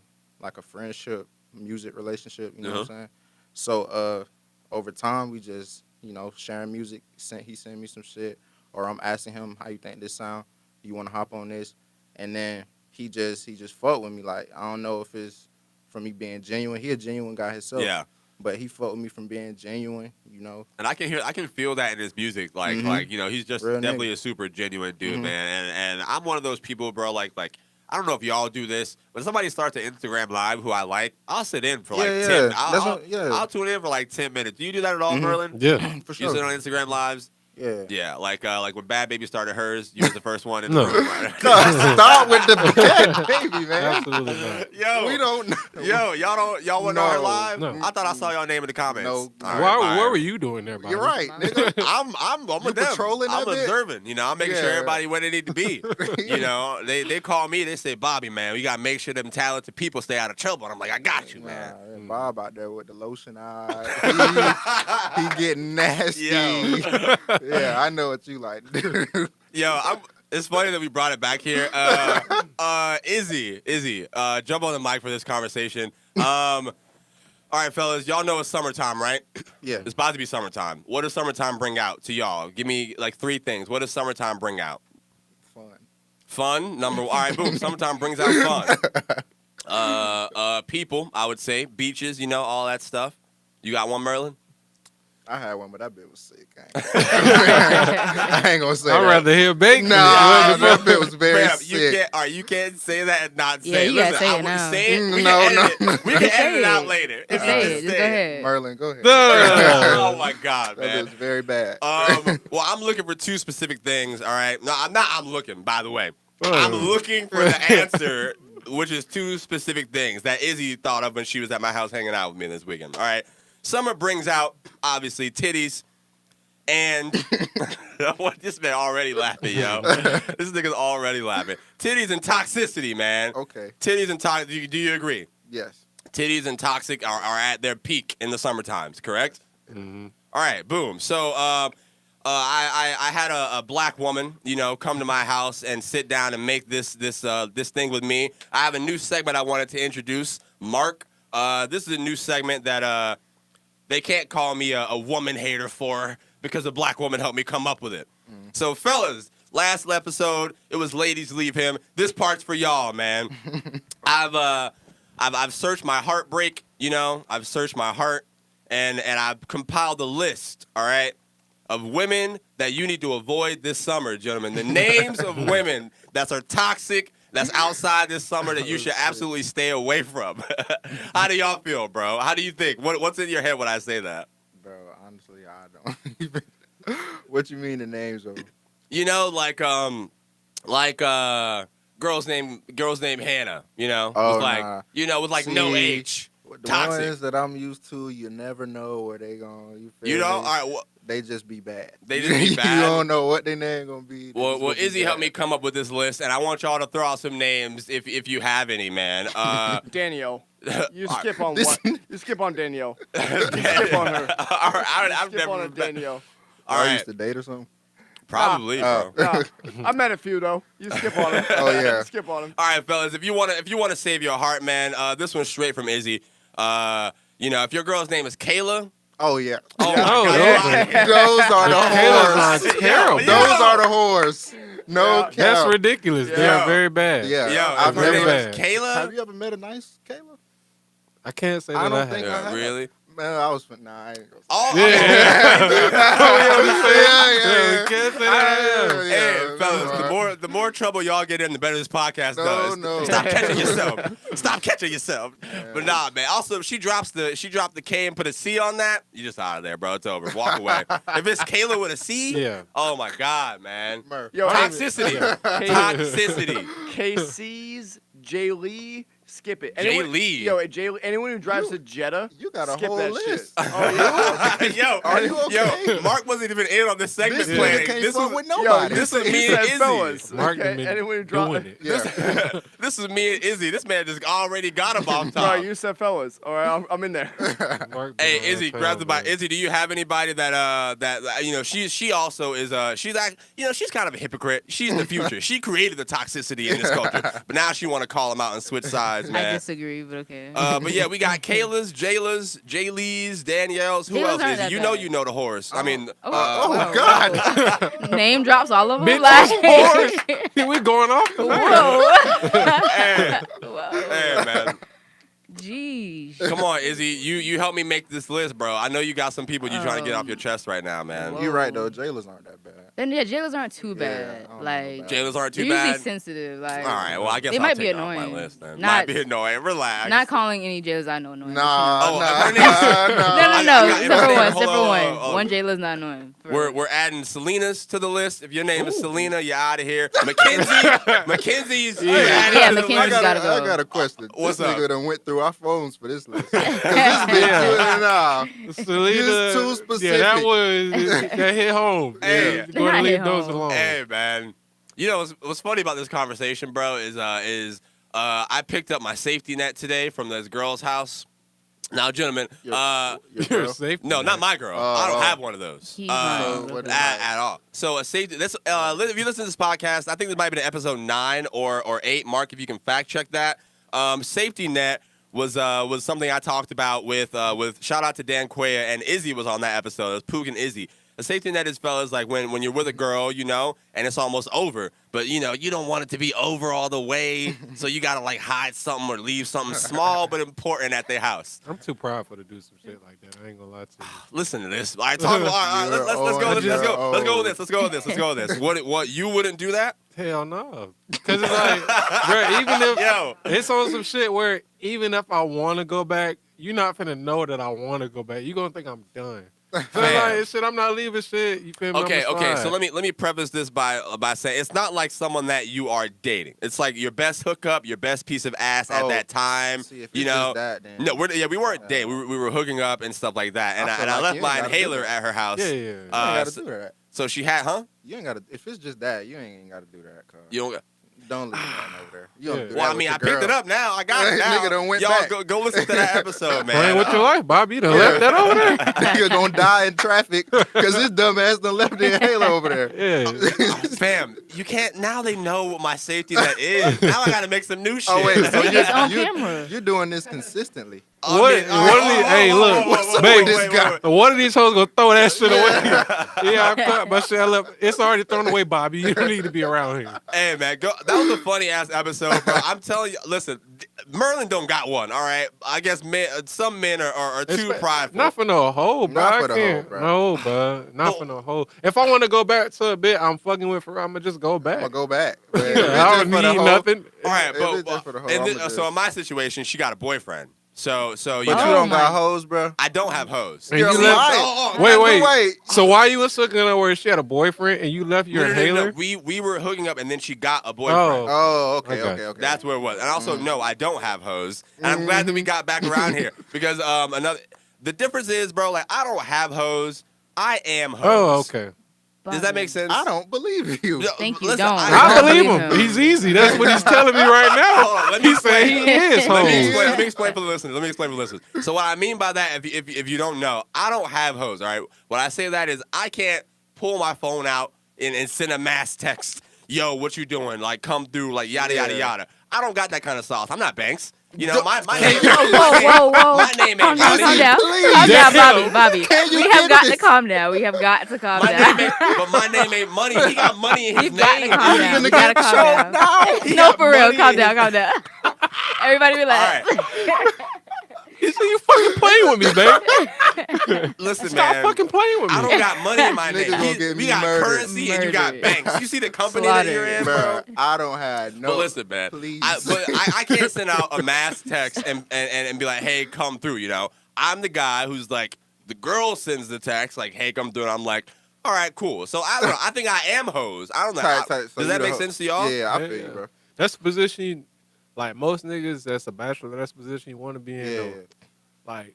friendship, music relationship, you know what I'm saying? So over time we just, you know, sharing music, he sent me some shit, or I'm asking him, how you think this sound? You want to hop on this? And then he just fucked with me. Like, I don't know if it's from me being genuine. He a genuine guy himself. Yeah. But he fucked with me from being genuine, you know. And I can feel that in his music. Like, you know, he's just Real definitely nigga. a super genuine dude, man. And I'm one of those people, bro, like I don't know if y'all do this. When somebody starts an Instagram live who I like, I'll sit in for like 10. I'll tune in for like 10 minutes. Do you do that at all, Merland? Yeah, for sure. You sit on Instagram lives? Yeah. Yeah, like when Bad Baby started hers, you was the first one. No. Stop with the Bad Baby, man. Absolutely not. Yo, we don't know. Y'all wasn't on her live? No. I thought I saw y'all name in the comments. No. What were you doing there, Bobby? You're right, nigga. I'm with them. patrolling I'm that bit? observing. You know, I'm making sure everybody where they need to be. You know, they call me. They say, Bobby, man, we gotta make sure them talented people stay out of trouble. And I'm like, I got you, man. Nah, Bob out there with the lotion eyes. He getting nasty. Yo. Yeah, I know what you like. Yo, it's funny that we brought it back here. Izzy, jump on the mic for this conversation. All right, fellas, y'all know it's summertime, right? Yeah. It's about to be summertime. What does summertime bring out to y'all? Give me like 3 things. What does summertime bring out? Fun. All right, boom. Summertime brings out fun. People, I would say. Beaches, you know, all that stuff. You got one, Merland? I had one, but that bit was sick. I ain't gonna say I'd that. rather hear bacon. Nah, that bit was very Fam, sick. You can't say that and not Yeah, say it. you gotta Listen, say I it would now. say it. We No, can no. edit it. We can Say edit it out it. later. Just say it. Just go ahead. Merlin, go ahead. Oh my God, That man. was very bad. Well, I'm looking for 2 specific things. All right. No, I'm looking. By the way, I'm looking for the answer, which is 2 specific things that Izzy thought of when she was at my house hanging out with me this weekend. All right. Summer brings out obviously titties. And this man already laughing, yo. This nigga's already laughing. Titties and toxicity, man. Okay. Titties and toxic. Do you agree? Yes. Titties and toxic are at their peak in the summer times, correct? Mm-hmm. All right, boom. So I had a black woman, you know, come to my house and sit down and make this thing with me. I have a new segment I wanted to introduce, Mark. This is a new segment that they can't call me a woman hater for, because a black woman helped me come up with it. So, fellas, last episode, it was Ladies Leave Him. This part's for y'all, man. I've searched my heartbreak, you know. I've searched my heart, and I've compiled a list, all right, of women that you need to avoid this summer, gentlemen. The names of women that are toxic, that's outside this summer that you should absolutely stay away from. How do y'all feel, bro? How do you think? What's in your head when I say that? Bro, honestly, I don't even. What you mean the names of them? You know, like girl's name Hannah. You know, Oh, with like nah. with like no See, H. The Toxic. ones that I'm used to, you never know where they gonna. You feel You know, me? all right. They just be bad. They just be bad. You don't know what their name gonna be. Well, Izzy helped me come up with this list, and I want y'all to throw out some names if you have any, man. Danielle. You All skip on This- what? You skip on Danielle. You skip on her. All right, I've Skip never on a Danielle. All I right, used to date or something. probably, bro. Nah, I met a few though. You skip on them. Oh, yeah. Skip on them. All right, fellas, if you wanna save your heart, man, this one's straight from Izzy. If your girl's name is Kayla. Oh yeah. Oh Yeah. my Oh, God. Those are the Kayla's whores. not terrible. Yo, Those are the whores. No Yeah. cap. That's ridiculous. They Yeah. are very bad. Yeah. Yo, I've if her never- name is bad. Kayla. Have you ever met a nice Kayla? I can't say that I I, don't have. think I Yeah, have. really? Man, I was nah. I ain't gonna. Oh, Yeah. yeah. We can't say that I have. Hey, fellas, no, the more trouble y'all get in, the better this podcast No, does. no. Stop catching yourself. Stop catching yourself. But nah, man. Also, if she dropped the K and put a C on that, you just out of there, bro. It's over. Walk away. If it's Kayla with a C, Yeah. oh my God, man. Murph. Yo, Toxicity. Toxicity. KC's, Jay Lee, skip it. Jay Lee. Yo, anyone who drives a Jetta, You got a skip whole that list. shit. Oh, yeah. yo, Are you okay? yo, Mark wasn't even in on this segment This planning. nigga can't This fuck was with nobody. this was He me said and Izzy. fellas. Mark Okay, done been anyone who doing drives it. Yeah. This is me and Izzy. This man just already got him off Bro, top. you said fellas. All right, I'm in there. Mark Hey been Izzy, around grab the town, mic. man. Izzy, do you have anybody that she also is she's kind of a hypocrite. She's the future. She created the toxicity in this culture, but now she want to call them out and switch sides, I man. disagree, but okay. But yeah, we got Kayla's, Jayla's, Jaylee's, Danielle's. Who Jayla's else aren't is? that You know, bad. you know the horse. I mean, wow. God. Name drops all of them. Bitch, Like, we going off the whoa. hey, Whoa. hey, man. Jeez. Come on, Izzy. You help me make this list, bro. I know you got some people you trying to get off your chest right now, man. You're right though. Jailers aren't that bad. Then yeah, jailers aren't too Yeah, bad. I don't know Like about Jailers aren't too they're usually bad. sensitive. Like All right, well, I guess they I'll might take be it off my annoying. list then. Not- Might be annoying. Relax. Not calling any jailers I know annoying. Nah, Oh, nah, her name's- No, I no, got- no. if Except her for name- one. hold Except for on, one. hold on. One jailer's not annoying. For We're adding Selena's to the list. If your name is Selena, you're out of here. Mackenzie's. you're added Yeah, to the Mackenzie's list. gotta go. I got a question. What's this up? nigga done went through our phones for this list. 'Cause this bitch, nah. Selena, You're too specific. Yeah, that hit home. Hey. Yeah, go Not and hit leave those home. alone. Hey, man. You know what's funny about this conversation, bro, is I picked up my safety net today from this girl's house. Now, gentlemen, Your You're girl? safe. no, not my girl. I don't oh. have one of those. He's not So good what for is that. At all. So a safety. If you listen to this podcast, I think this might be episode 9 or 8. Mark, if you can fact check that. Safety net was something I talked about with shout out to Dan Quaya, and Izzy was on that episode. It was Pook and Izzy. A safety net is, fellas, like when you're with a girl, and it's almost over, but you don't want it to be over all the way, so you gotta like hide something or leave something small but important at their house. I'm too prideful to do some shit like that. I ain't gonna lie to you. Listen to this. All right, talk about. All right, let's go with this. Let's go with this. What you wouldn't do that? Hell no. Because it's like, bro, even if Yo. it's on some shit where even if I want to go back, you're not finna know that I want to go back. You're going to think I'm done. So like, shit, I'm not leaving shit. You feel me? Okay. I'ma slide. So let me preface this by saying it's not like someone that you are dating. It's like your best hookup, your best piece of ass at Oh, that time. see, if you it's know. just that, then- No, we weren't dating. We were hooking up and stuff like that. And I feel I like left you my ain't gotta do inhaler that. at her house. Yeah. You ain't gotta so, do that. so she had, huh? You ain't gotta. If it's just that, you ain't gotta do that. Cause You don't. don't leave nothing over there. You don't Yeah. do Well, that I mean, I with your picked it girl. up now. I got it now. Nigga done went Y'all back. go listen to that episode, man. Playing with your life, Bob. You done left that over there. Nigga gonna die in traffic because his dumb ass done left the inhaler over there. Yeah. Fam, you can't. Now they know what my safety net is. Now I gotta make some new shit. Oh wait, so It's on camera. you're doing this consistently. One of these, hey, look, baby, one of these hoes gonna throw that shit away. Yeah, I cut my shit. I left. It's already thrown away, Bobby. You don't need to be around here. Hey, man, that was a funny ass episode, bro. I'm telling you, listen, Merland don't got one. All right, I guess some men are too prideful. Not for no hoe, bro. Not for the I can't. hoe, bro. No, bro. Not for no hoe. If I want to go back to a bit I'm fucking with, I'm gonna just go back. I'm gonna go back. I don't need nothing. All right, but so in my situation, she got a boyfriend. So you but know, you don't got hoes, bro. I don't have hoes. And you left, wait. So why you was hooking up where she had a boyfriend and you left your inhaler? No. We were hooking up and then she got a boyfriend. Oh, okay. That's where it was. And also, no, I don't have hoes. And I'm glad that we got back around here because the difference is, bro, like I don't have hoes. I am hoes. Oh, okay. Does that make sense? I don't believe you. Think you Listen, don't. I believe him. He's easy. That's what he's telling me right now. He's saying he is. Let me explain for the listeners. So what I mean by that, if you don't know, I don't have hoes. All right. What I say that is I can't pull my phone out and send a mass text. Yo, what you doing? Like, come through. Like, yada yada yada. I don't got that kind of sauce. I'm not Banks. You know, my name. Whoa. My name ain't Calm down. Calm down, Bobby. We have got to calm down. We have got to calm down. But my name ain't money. He got money in his You've got name. to calm down. You got to calm down. No, for real. Calm down. Everybody relax. All right. You fucking playing with me, babe. Listen, Stop man. fucking playing with me. I don't got money in my Niggas gonna name. get We me got murdered. currency and you got banks. You see the company that you're in, bro? I don't have no. But listen, man. Please. I can't send out a mass text and be like, hey, come through, you know? I'm the guy who's like, the girl sends the text, like, hey, come through. And I'm like, all right, cool. So I don't know. I think I am hoes. I don't know. So Does that make sense to y'all? Yeah, I feel you, bro. That's the position, like most niggas that's a bachelor, that's the position you want to be in. Yeah. Though. Like,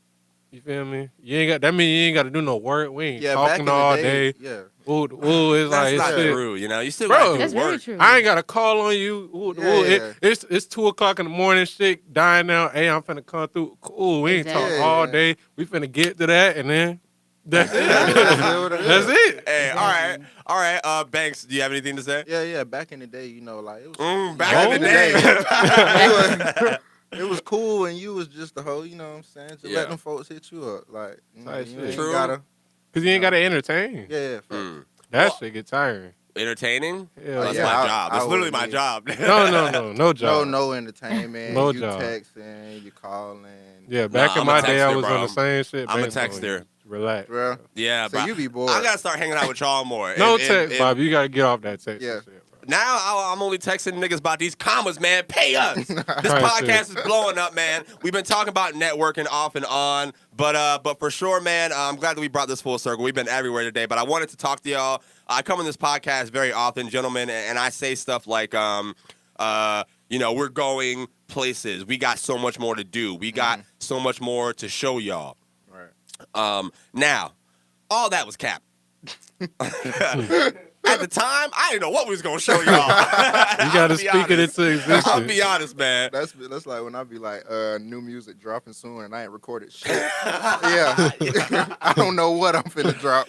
you feel me? That means you ain't got to do no work. We ain't back in talking the all day. day. Yeah. Ooh, it's That's like, not it's true, you know? You still Bro, got to do That's work. very true. I ain't got to call on you. It's 2 o'clock in the morning, shit, dying now. Hey, I'm finna come through. Cool, we ain't Exactly. talking all day. We finna get to that, and then that's it. That's it. Hey, all right. Banks, do you have anything to say? Yeah. Back in the day, you know, like it was Back in the day. it was cool, and you was just a hoe. You know what I'm saying? Just let them folks hit you up, like you know, you ain't True. gotta. Because you ain't got to entertain. Yeah. That shit get tiring. Entertaining? Yeah, That's yeah, my I- job. That's I literally would my be. job. No job. No entertainment. No you job. texting, you calling. Yeah, back Nah, in I'm my a day, I texter, was bro. on the same shit. I'm a Banks on texter. you. Relax. Bro. Yeah, So but you be bored. I gotta start hanging out with y'all more. No And- text, and- Bob. You got to get off that text. Yeah. and shit, bro. Now I'm only texting niggas about these commas, man. Pay us. This podcast is blowing up, man. We've been talking about networking off and on, but for sure, man, I'm glad that we brought this full circle. We've been everywhere today, but I wanted to talk to y'all. I come on this podcast very often, gentlemen, and I say stuff like, we're going places. We got so much more to do. We got so much more to show y'all. Right. Now, all that was cap. At the time, I didn't know what we was gonna show y'all. You got to speak it into existence. I'll be honest, man. That's like when I be like, new music dropping soon, and I ain't recorded shit. Yeah. I don't know what I'm finna drop.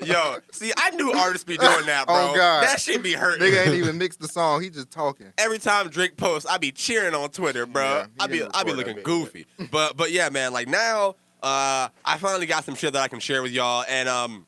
Yo, see, I knew artists be doing that, bro. Oh, God. That shit be hurting. Nigga ain't even mixed the song. He just talking. Every time Drake posts, I be cheering on Twitter, bro. Yeah, I be record that looking bit. goofy. But yeah, man, like now, I finally got some shit that I can share with y'all, and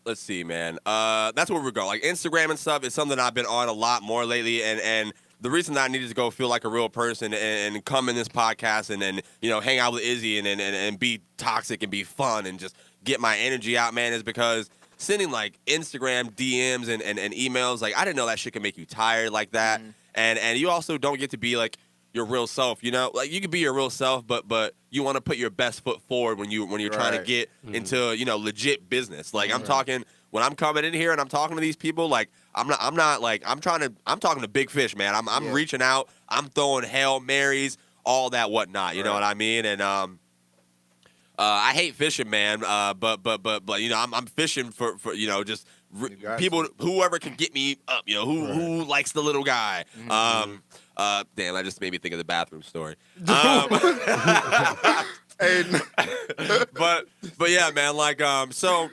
let's see, man. That's where we're going. Like Instagram and stuff is something I've been on a lot more lately, and the reason that I needed to go feel like a real person and come in this podcast and then hang out with Izzy and be toxic and be fun and just get my energy out, man, is because sending like Instagram DMs and emails, like I didn't know that shit could make you tired like that, and you also don't get to be like your real self, like you can be your real self, but you want to put your best foot forward when you're trying to get into legit business. Like I'm talking when I'm coming in here and I'm talking to these people, like I'm talking to big fish, man. I'm reaching out, I'm throwing Hail Marys, all that whatnot. You know what I mean? And I hate fishing, man. But I'm fishing for just people, whoever can get me up. Who likes the little guy. Damn, that just made me think of the bathroom story. But yeah, man. Like so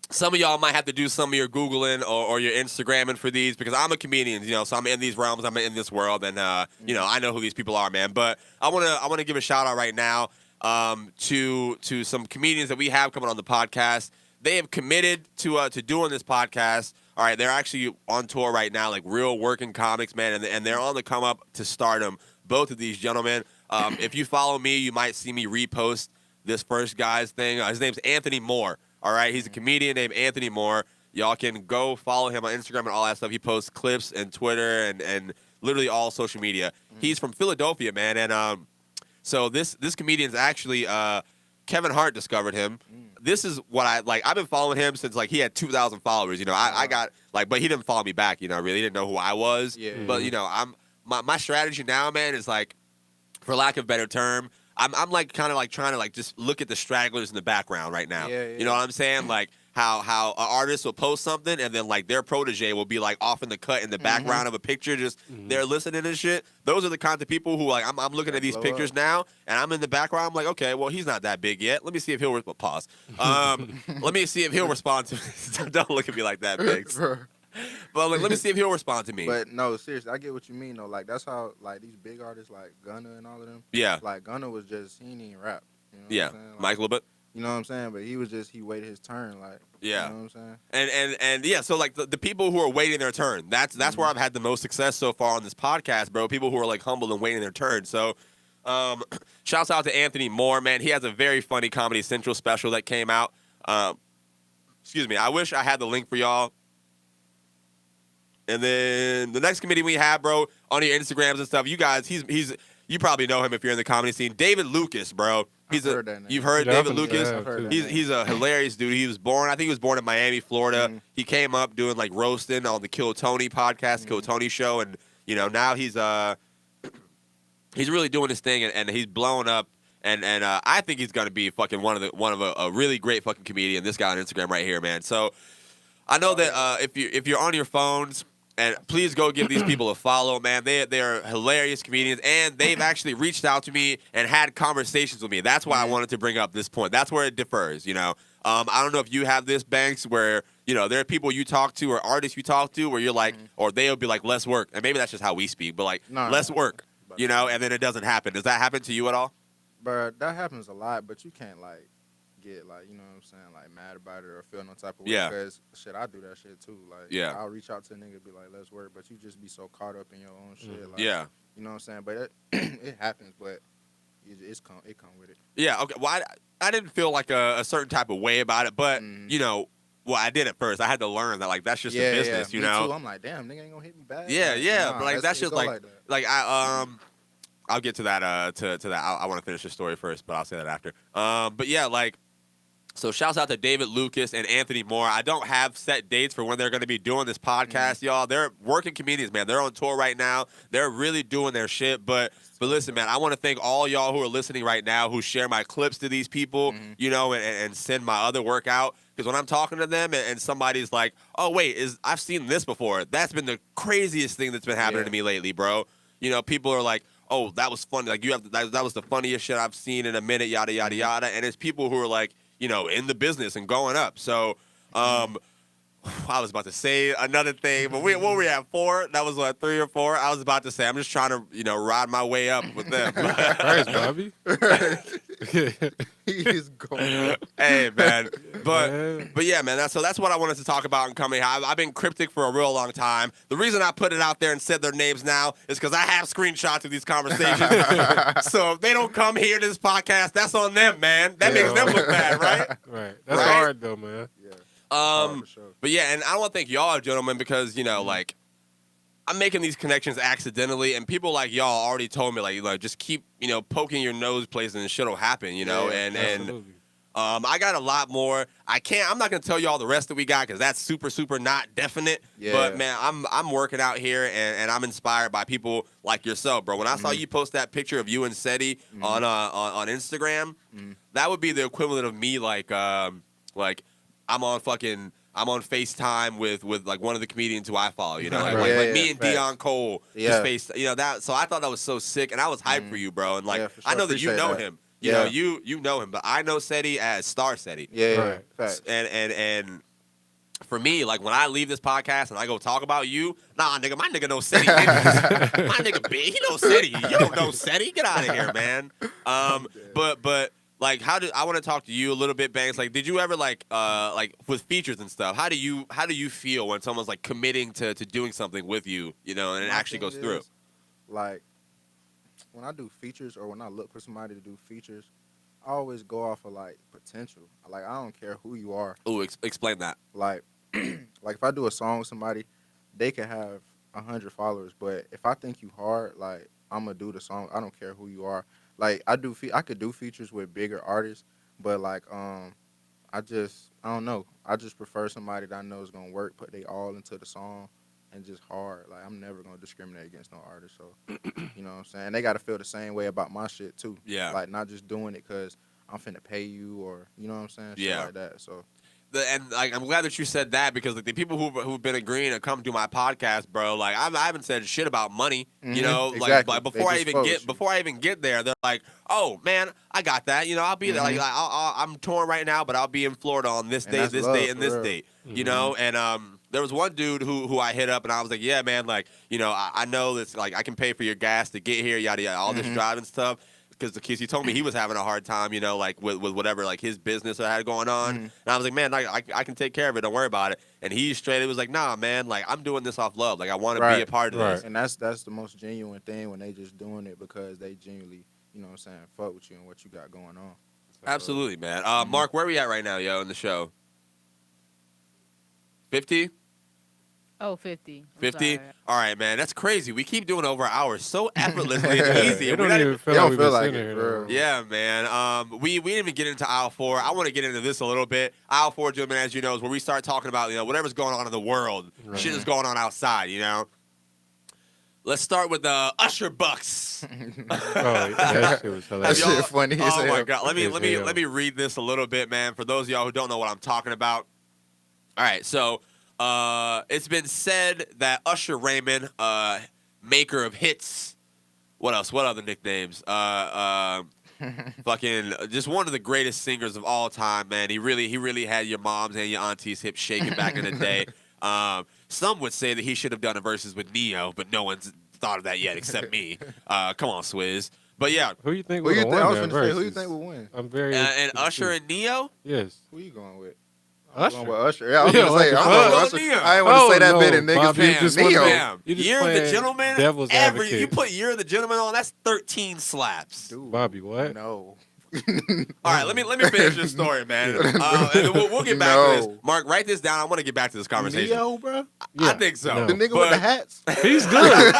some of y'all might have to do some of your Googling or your Instagramming for these because I'm a comedian, so I'm in these realms, I'm in this world, and I know who these people are, man. But I wanna give a shout out right now to some comedians that we have coming on the podcast. They have committed to doing this podcast. All right, they're actually on tour right now, like real working comics, man, and they're on the come up to stardom. Both of these gentlemen. If you follow me, you might see me repost this first guy's thing. His name's Anthony Moore. All right, he's a comedian named Anthony Moore. Y'all can go follow him on Instagram and all that stuff. He posts clips and Twitter and literally all social media. He's from Philadelphia, man, and so this comedian's actually Kevin Hart discovered him. This is what I like. I've been following him since like he had 2,000 followers. I got like, but he didn't follow me back. Really didn't know who I was. Yeah. But I'm my strategy now, man, is like, for lack of a better term, I'm like kind of like trying to like just look at the stragglers in the background right now. You know what I'm saying? Like how an artist will post something and then like their protege will be like off in the cut in the background of a picture, just they're listening and shit. Those are the kinds of people who like I'm looking at these pictures now and I'm in the background. I'm like, okay, well he's not that big yet. Let me see if he'll pause. Let me see if he'll respond to me. Don't look at me like that, Banks. But like, let me see if he'll respond to me. But no, seriously, I get what you mean though. Like that's how like these big artists like Gunna and all of them. Yeah. Like Gunna was just he didn't even rap. You know what yeah. I'm saying? Like, Mike a little bit. You know what I'm saying? But he waited his turn. Like yeah. You know what I'm saying? And yeah. So like the people who are waiting their turn. That's where I've had the most success so far on this podcast, bro. People who are like humble and waiting their turn. So. Shouts out to Anthony Moore, man. He has a very funny Comedy Central special that came out. Excuse me. I wish I had the link for y'all. And then the next comedian we have, bro, on your Instagrams and stuff, you guys, you probably know him if you're in the comedy scene. David Lucas, bro. You've heard David Lucas? Yeah, he's a hilarious dude. He was born in Miami, Florida. He came up doing like roasting on the Kill Tony podcast, Kill Tony show, and now he's really doing his thing and he's blowing up. And I think he's gonna be fucking one of a really great fucking comedian. This guy on Instagram right here, man. So I know that if you're on your phones. And please go give these people a follow, man. They're hilarious comedians, and they've actually reached out to me and had conversations with me. That's why I wanted to bring up this point. That's where it differs, I don't know if you have this, Banks, where, there are people you talk to or artists you talk to where you're like, or they'll be like, let's work. And maybe that's just how we speak, but like, let's work, and then it doesn't happen. Does that happen to you at all? Bro, that happens a lot, but you can't like get like, you know what I'm saying, like mad about it or feel no type of way because shit, I do that shit too. Like I'll reach out to a nigga and be like, let's work, but you just be so caught up in your own shit. Like, you know what I'm saying? But it happens, but it come with it. Yeah, okay. Well, I didn't feel like a certain type of way about it, but well, I did at first. I had to learn that like that's just a business, me too. I'm like, damn, nigga ain't gonna hit me back. But like that's just like I'll get to that to that. I want to finish the story first, but I'll say that after. But yeah, like. So shouts out to David Lucas and Anthony Moore. I don't have set dates for when they're going to be doing this podcast, y'all. They're working comedians, man. They're on tour right now. They're really doing their shit. But listen, man, I want to thank all y'all who are listening right now who share my clips to these people, and send my other work out. Because when I'm talking to them and somebody's like, oh, wait, I've seen this before. That's been the craziest thing that's been happening to me lately, bro. People are like, oh, that was funny. Like, that was the funniest shit I've seen in a minute, yada, yada, yada. And it's people who are like, in the business and going up. So, I was about to say another thing, but what were we at, 4? That was what, 3 or 4? I was about to say, I'm just trying to, ride my way up with them. Thanks, Bobby. He's going. Hey, man. But yeah, man, that's what I wanted to talk about in comedy. I've been cryptic for a real long time. The reason I put it out there and said their names now is because I have screenshots of these conversations. So if they don't come here to this podcast, that's on them, man. That makes them look bad, right? Right. That's hard, though, man. Yeah. But yeah, and I want to thank y'all, gentlemen, because, like, I'm making these connections accidentally, and people like y'all already told me, like just keep, poking your nose places and shit'll happen, and I got a lot more. I'm not gonna tell y'all the rest that we got because that's super, super not definite. Yeah. But man, I'm working out here, and I'm inspired by people like yourself, bro. When I saw you post that picture of you and Seti on Instagram, that would be the equivalent of me, like I'm on FaceTime with like one of the comedians who I follow, like me and Dion Cole just face, that. So I thought that was so sick, and I was hyped for you, bro. And like sure. I know that you know him, you know him, but I know Seti as Star Seti. Right. And for me, like when I leave this podcast and I go talk about you, nah, nigga, my nigga knows SETI. My nigga big, he knows SETI. You don't know SETI. Get out of here, man. But like, I want to talk to you a little bit, Banks. Like, did you ever like with features and stuff? How do you feel when someone's like committing to doing something with you, you know, and it actually goes through? Like, when I do features or when I look for somebody to do features, I always go off of like potential. Like, I don't care who you are. Ooh, explain that. Like, like if I do a song with somebody, they can have 100 followers, but if I think you hard, like, I'm gonna do the song. I don't care who you are. Like, I could do features with bigger artists, but like I don't know. I just prefer somebody that I know is gonna work, put they all into the song, and just hard. Like, I'm never gonna discriminate against no artist. So, you know what I'm saying? They gotta feel the same way about my shit too. Yeah. Like, not just doing it because I'm finna pay you or, you know what I'm saying? Shit Yeah. like that. So. And like, I'm glad that you said that, because like the people who've been agreeing to come do my podcast, bro, like I haven't said shit about money, you know, exactly. like before I even get there, they're like, oh man, I got that, you know, I'll be there. Like I'm torn right now, but I'll be in Florida on this day, this date, and this date, you know. And there was one dude who I hit up, and I was like, yeah, man, like, you know, I know this, like I can pay for your gas to get here, yada yada, all this driving stuff. Because he told me he was having a hard time, you know, like with whatever, like his business I had going on. And I was like, man, I can take care of it. Don't worry about it. And he straight was like, nah, man, like I'm doing this off love. Like I want to be a part of this. And that's the most genuine thing, when they just doing it because they genuinely, you know what I'm saying, fuck with you and what you got going on. So, absolutely, man. Mark, where are we at right now, yo, in the show? 50? Oh, 50. 50? Sorry. All right, man. That's crazy. We keep doing over hours so effortlessly and easy. It We don't gotta- even feel They like don't we've feel been like sitting it, here. bro. Yeah, man. We didn't even get into aisle 4. I want to get into this a little bit. Aisle 4, gentlemen, as you know, is where we start talking about, you know, whatever's going on in the world. Right. Shit is going on outside, you know. Let's start with the Usher Bucks. Oh, that shit was hilarious. That shit funny as Oh hell. my god. Let It's me read this a little bit, man, for those of y'all who don't know what I'm talking about. All right, so it's been said that Usher Raymond, maker of hits, what else? What other nicknames? Fucking just one of the greatest singers of all time, man. He really had your mom's and your auntie's hips shaking back in the day. Some would say that he should have done a verses with Neo, but no one's thought of that yet except me. Come on, Swizz. But yeah, Who you think Who would you have think? I won was that finna say, who you versus? think will win? I'm very and interested to Usher see. and Neo. Yes. Who you going with? Usher. I'm going with Usher. Yeah, I was Yeah, gonna what say. the I'm fuck? going with Oh, Usher. Neo. I ain't want to say that no, bit, and niggas Bobby, be you just Neo. wanna- Fam, You just You're the playing Gentleman. devil's advocate. You put You're the Gentleman on. That's 13 slaps. Dude, Bobby, what? No. All right, let me finish this story, man. And we'll get back to this. No. Mark, write this down. I want to get back to this conversation. Neo, bro. I think so. No. The nigga But- with the hats. He's good,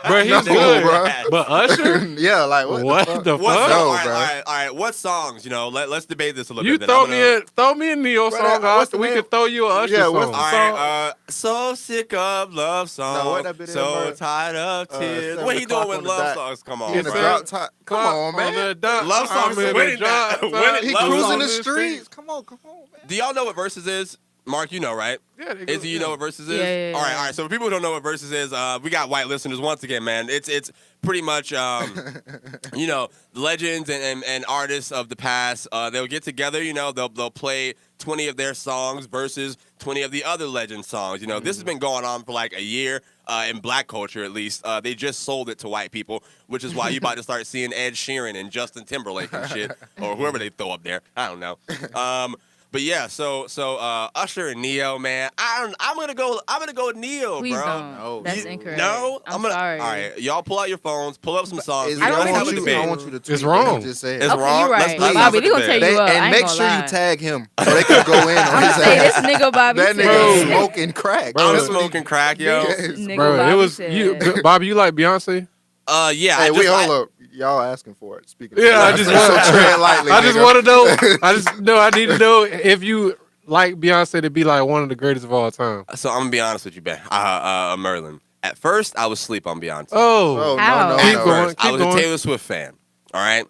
bro. He's No, good, bro. But Usher, Yeah, like what? what the What fuck? No, all right, bro. all right. What songs? You know, let's debate this a little You bit. then. throw me a Neo Bro, song, what's the we name? could throw you a Usher Yeah, song. what's the All song? right, so sick of love songs. No, what that bit is, so bro? tired of tears. 7 What he doing o'clock with on the love dot. songs? Come on, He in the bro. drop top. Come on, man. Love songs is winning that. Winning He love cruising songs the is streets. Come on, man. Do y'all know what Versus is? Mark, you know, right? Yeah, they go- Izzy, you know what Versus is? Yeah. All right. So for people who don't know what Versus is, we got white listeners once again, man. It's pretty much, you know, legends and artists of the past. They'll get together, you know, they'll play 20 of their songs versus 20 of the other legend songs. You know, this has been going on for like a year. In black culture, at least, they just sold it to white people, which is why you about to start seeing Ed Sheeran and Justin Timberlake and shit, or whoever they throw up there. I don't know. But yeah, so Usher and Neo, man, I'm gonna go Neo, Please bro. don't. No. That's You- incorrect. No, I'm gonna. sorry. All right, y'all pull out your phones, pull up some songs. Izzy, We I don't gotta want have a you- debate. I want you to tweet It's wrong. what you just said. It's Okay, wrong. you're right. Let's Bobby, have a they gonna debate. tear you up. I And ain't make gonna sure lie. you tag him so they can go in on I'm his say this ass. nigga Bobby That said. nigga is smoking crack. Bro, I'm That's what he- smoking crack, yo. Yes. Nigga Bro, Bobby it was said. you, Bobby. You like Beyonce? Yeah. Hey, I wait, just, hold up. Y'all asking for it. Speaking of Yeah, I Beyonce, just so want. tread lightly. I just nigga. want to know. I need to know if you like Beyonce to be like one of the greatest of all time. So I'm gonna be honest with you, Ben. Merland. At first, I was asleep on Beyonce. Oh, How? no, no, Keep no. going. First, I was a going. Taylor Swift fan. All right,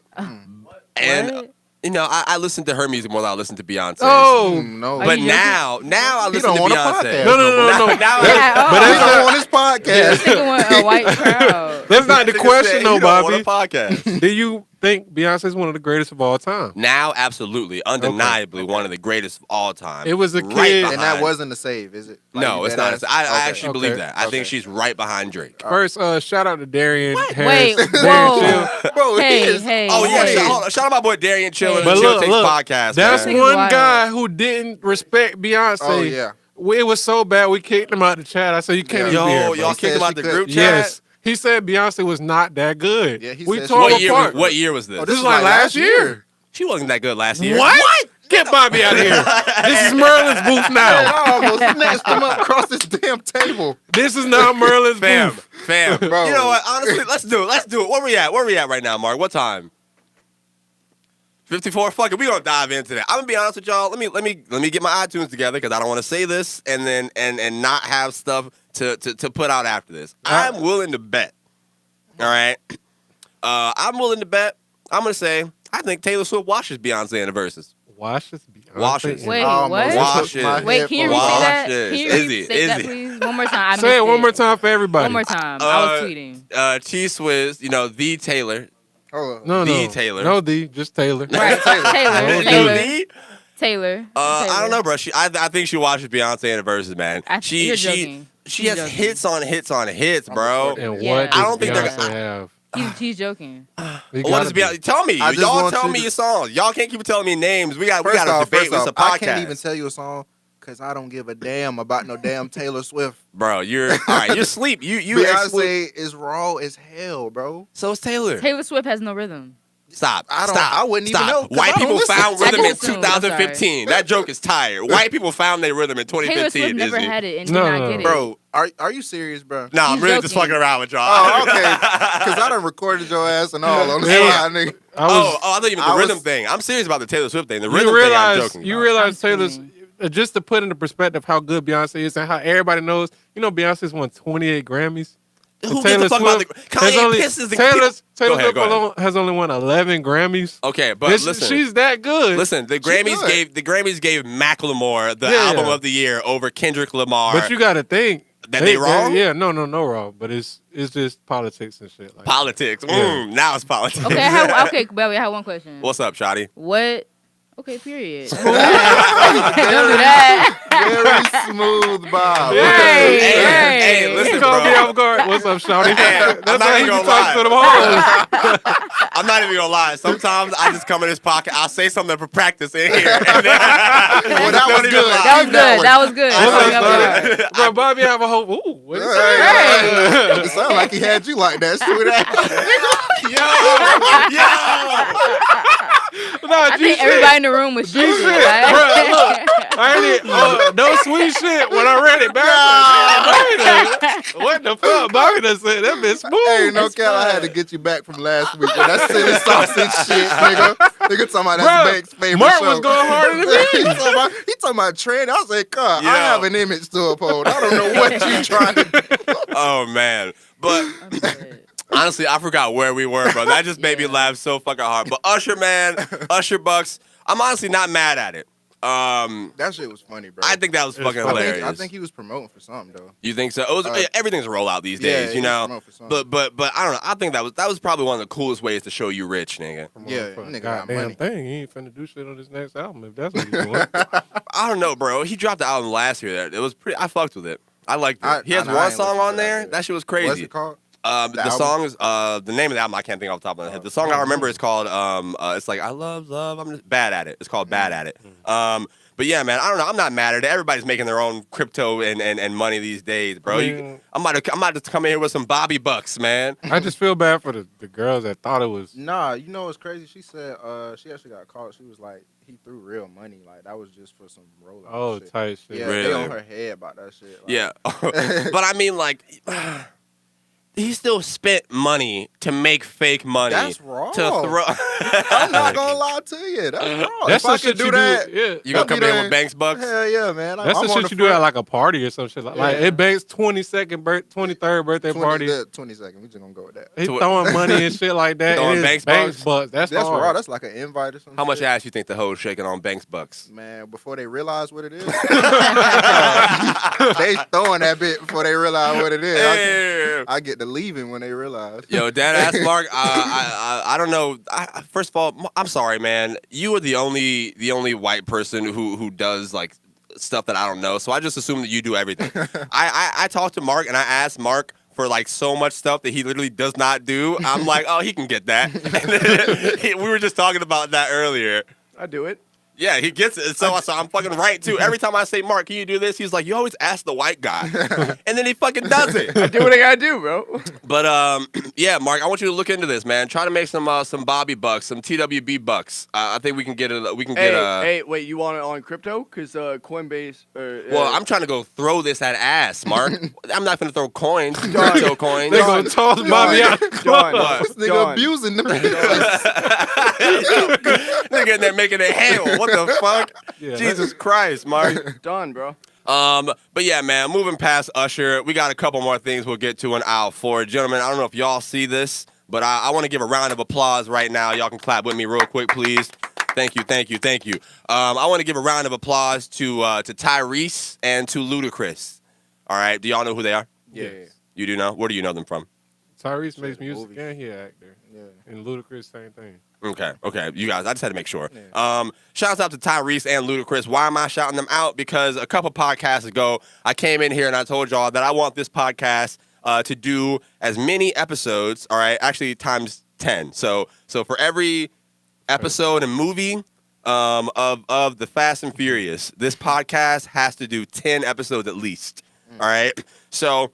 and What? you know, I listened to her music more than I listened to Beyonce. Oh, No. Are but you now I He listen don't to want a Beyonce. podcast. no. Now Yeah, But He that's don't not- want his podcast. This nigga want a white crowd. That's not the Nigga question, said though, he don't want Bobby. a podcast. Do you think Beyonce is one of the greatest of all time? Now, absolutely, undeniably, one of the greatest of all time. It was a Right kid. behind- And that wasn't a save, is it? Like, No, you it's dead not. ass? I Okay. actually believe that. I think she's right behind Drake. First, shout out to Darian Harris. Wait, Darian whoa. Chill. Bro, Hey, he is- hey. Oh yeah, hey. shout out my boy Darian Chill and But the Chill look, Takes look, podcast. that's man. one Wild. guy who didn't respect Beyonce. Oh, yeah. It was so bad we kicked him out the chat. I said, you can't Yeah. even be here, Yo, bro. y'all He kicked said him out she the could- group chat. Yes. He said Beyonce was not that good. Yeah, he we said she- tore What him year? apart. What year was this? Oh, This is like last year. She wasn't that good last year. What? Get Bobby out of here. This is Merlin's booth Man, now. I almost snatched him up across this damn table. This is now Merlin's Fam, booth. fam. Bro. You know what? Honestly, let's do it. Let's do it. Where we at? Where we at right now, Mark? What time? 54. Fuck it. We gonna dive into that. I'm gonna be honest with y'all. Let me get my iTunes together because I don't want to say this and then and not have stuff to put out after this. I'm willing to bet. All right. I'm willing to bet. I'm gonna say I think Taylor Swift watches Beyonce in the verses. Washes Beyonce. Washes. in- Wait, Almost what? took my Wait, can you headphones repeat off. that? Washes. Can you Izzy, restate that, Izzy. please? One more time. I Say it missed one more time for everybody. One more time. I was tweeting. T Swizz, the Taylor. Hold on. No, The no. Taylor. No, D. Just Taylor. Right. Taylor. No, Taylor. The? Taylor. I don't know, bro. I think she watches Beyonce in the verses, man. You're joking. She You're has joking. hits on hits on hits, bro. And Yeah. what does I don't think they're Beyonce gonna- have? He's joking. We What gotta is be. Beyonce? Tell me. I just Y'all want tell you me to- your songs. Y'all can't keep telling me names. We got First to off, debate. This is a I podcast. can't even tell you a song because I don't give a damn about no damn Taylor Swift. Bro, you're all right. You're asleep. You Beyonce is raw as hell, bro. So is Taylor. Taylor Swift has no rhythm. Stop. I don't- Stop. I wouldn't even Stop. know, 'cause White I don't people listen. found I rhythm in just assumed. I'm 2015. That joke is tired. White people found their rhythm in Taylor 2015. Swift never Izzy. had it and No, did not no, get it. Bro, are you serious, bro? No, I'm He's really just joking. fucking around with y'all. Oh, okay. Because I done recorded your ass and all on the Yeah. side, nigga. I was, I thought you meant the I rhythm was- thing. I'm serious about the Taylor Swift thing. The rhythm you thing, I'm realize joking you about. realize I'm Taylor's screaming. just to put into perspective how good Beyonce is and how everybody knows. Beyonce's won 28 Grammys. Who And gives a Taylor fuck about the Swift has Kanye only- pisses the Taylor Go ahead, Swift go ahead. alone has only won 11 Grammys. Okay, but And listen. she's that good. Listen, the Grammys gave Macklemore the Yeah. album of the year over Kendrick Lamar. But you got to think That they wrong? Yeah, no wrong. But it's just politics and shit. Like Politics. Yeah. Now it's politics. Okay, Belly, I have one question. What's up, Shotty? What? Okay, period. Don't do that. Very smooth, Bob. Hey, Hey, hey. listen, You caught bro. me off guard. What's up, Shawty? Hey, I'm That's not how even you gonna talk to them lie. hoes. I'm not even gonna lie. Sometimes I just come in this pocket, I'll say something for practice in here. And then Well, that was don't even good. lie. That was good. That was good. What's That up, was good. Shawty? Bro, Bobby have a whole. Ooh, what is Hey, it sounded like he had you like that. Sweet Yo! Nah, I think everybody in the room was shaking. shit. Right? Bruh, look, I ain't no sweet shit when I read it back. What the fuck? Bobby done said that bitch smooth. Hey, no That's cap, I had to fun. get you back from last week. But that silly sausage shit, nigga. Nigga talking about Bruh, that's Banks' favorite Mark show. was going harder than me. he talking about trend. I was like, God, I Yeah. have an image to uphold. I don't know what you trying to do. Oh man. But I'm dead. honestly, I forgot where we were, bro. That just made me laugh so fucking hard. But Usher, man, Usher Bucks, I'm honestly not mad at it. That shit was funny, bro. I think that was fucking hilarious. I think he was promoting for something, though. You think so? Everything's a rollout these days, you he was know. promoting for something. But I don't know. I think that was probably one of the coolest ways to show you rich, nigga. Yeah, Motherfucker, nigga got goddamn money. thing. He ain't finna do shit on this next album if that's what he's doing. I don't know, bro. He dropped the album last year. It was pretty. I fucked with it. I liked it. He has I one ain't song listened on to there. that That shit was What's crazy. it called? The album? song is the name of the album. I can't think off the top of my head. The song I remember is called it's like I love. I'm just bad at it. It's called Bad at It. But yeah, man, I don't know. I'm not mad at it. Everybody's making their own crypto and money these days, bro. I'm about to come in here with some Bobby Bucks, man. I just feel bad for the girls that thought it was. Nah, you know what's crazy? She said she actually got caught. She was like, he threw real money. Like, that was just for some rollout. Oh, shit. tight shit. Yeah, Really? they on her head about that shit. Like, Yeah, but I mean, like, he still spent money to make fake money. That's wrong. To throw. I'm not gonna lie to you. That's wrong. That's if I the shit could do you that, do. Yeah. You gonna come in then- with Banks Bucks? Hell yeah, man. That's I'm the on shit you do at front. like a party or some shit. Like it Banks' 23rd birthday 20 party. 22nd. We just gonna go with that. He throwing money and shit like that. Throwing It is Banks Banks bucks? bucks. That's That's hard. raw. That's like an invite or something. How much ass you think the hoes shaking on Banks Bucks? Man, before they realize what it is, they throwing that bit before they realize what it is. true. I get to leaving when they realize. Yo, dead ass Mark. I don't know. First of all, I'm sorry, man. You are the only white person who does like stuff that I don't know. So I just assume that you do everything. I talked to Mark and I asked Mark for like so much stuff that he literally does not do. I'm like, oh, he can get that. We were just talking about that earlier. I do it. Yeah, he gets it. So I'm fucking right, too. Every time I say, Mark, can you do this? He's like, you always ask the white guy. And then he fucking does it. I do what I gotta do, bro. But, yeah, Mark, I want you to look into this, man. Try to make some Bobby bucks, some TWB bucks. I think we can get it. Hey, wait, you want it on crypto? Because Coinbase. Well, I'm trying to go throw this at ass, Mark. I'm not going to throw coins, crypto coins. They're going to toss Bobby out. John, This nigga abusing them. Nigga in there making it hell. What the fuck? Yeah, Jesus Christ, Mark. Done, bro. But yeah, man, moving past Usher, we got a couple more things we'll get to in aisle 4. Gentlemen, I don't know if y'all see this, but I want to give a round of applause right now. Y'all can clap with me real quick, please. Thank you. I want to give a round of applause to Tyrese and to Ludacris. All right, do y'all know who they are? Yeah. You do know? Where do you know them from? Tyrese makes music and he an actor. Yeah. And Ludacris, same thing. Okay. You guys, I just had to make sure. Yeah. Shouts out to Tyrese and Ludacris. Why am I shouting them out? Because a couple podcasts ago, I came in here and I told y'all that I want this podcast to do as many episodes, all right, actually times 10. So for every episode and movie of the Fast and Furious, this podcast has to do 10 episodes at least, all right? So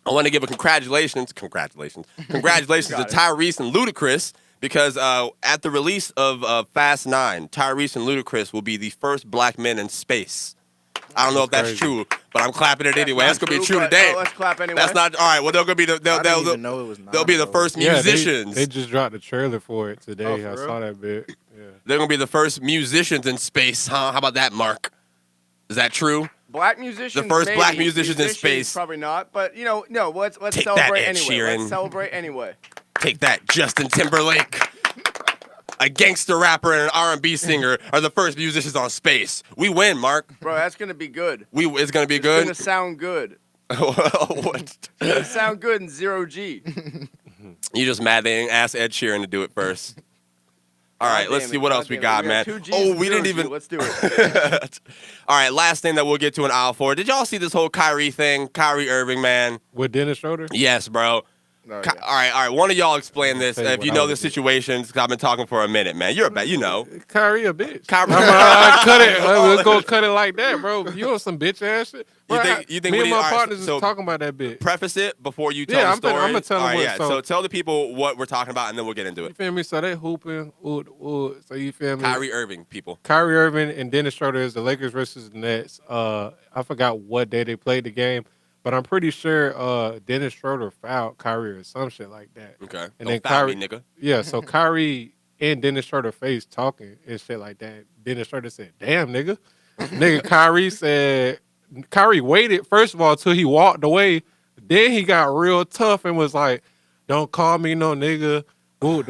I want to give a congratulations to Tyrese and Ludacris, because at the release of Fast 9, Tyrese and Ludacris will be the first black men in space. I don't know if that's true, but I'm clapping it anyway. That's gonna be true today. Let's clap anyway. That's not all right. Well, they're gonna be the they'll be the first musicians. They just dropped the trailer for it today. Oh, I saw that bit. Yeah. They're gonna be the first musicians in space, huh? How about that, Mark? Is that true? Black musicians. The first maybe. black musicians in space. Probably not, but no. Let's Take celebrate that, Ed anyway. Sheeran. Let's celebrate anyway. Take that, Justin Timberlake. A gangster rapper and an R&B singer are the first musicians on space. We win, Mark. Bro, that's gonna be good. It's gonna be It's good. gonna sound good. What? It's gonna sound good in 0G. You just mad they didn't ask Ed Sheeran to do it first. All right, let's see what else we got, man. We didn't even. Let's do it. All right, last thing that we'll get to in aisle 4. Did y'all see this whole Kyrie thing? Kyrie Irving, man. With Dennis Schroeder? Yes, bro. Oh, yeah. All right. One of y'all explain this Tell you if what you I know would the do. situations, because I've been talking for a minute, man. You're a bet, you know. Kyrie a bitch. Kyrie. I cut it. Let's go cut it like that, bro. You on some bitch ass shit? Bro, You think me we and need- my all right, partners so is talking about that bit. Preface it before you tell Yeah, the I'm story. gonna tell them All right, what- yeah. So tell the people what we're talking about, and then we'll get into You it. feel me? So they hooping. So you feel me? Kyrie Irving, people. Kyrie Irving and Dennis Schroeder is the Lakers versus the Nets. I forgot what day they played the game, but I'm pretty sure Dennis Schroeder fouled Kyrie or some shit like that. Okay. And Don't then foul Kyrie, me, nigga. Yeah, so Kyrie and Dennis Schroeder face talking and shit like that. Dennis Schroeder said, "Damn, nigga." Nigga, Kyrie waited, first of all, till he walked away. Then he got real tough and was like, "Don't call me no nigga. Ooh,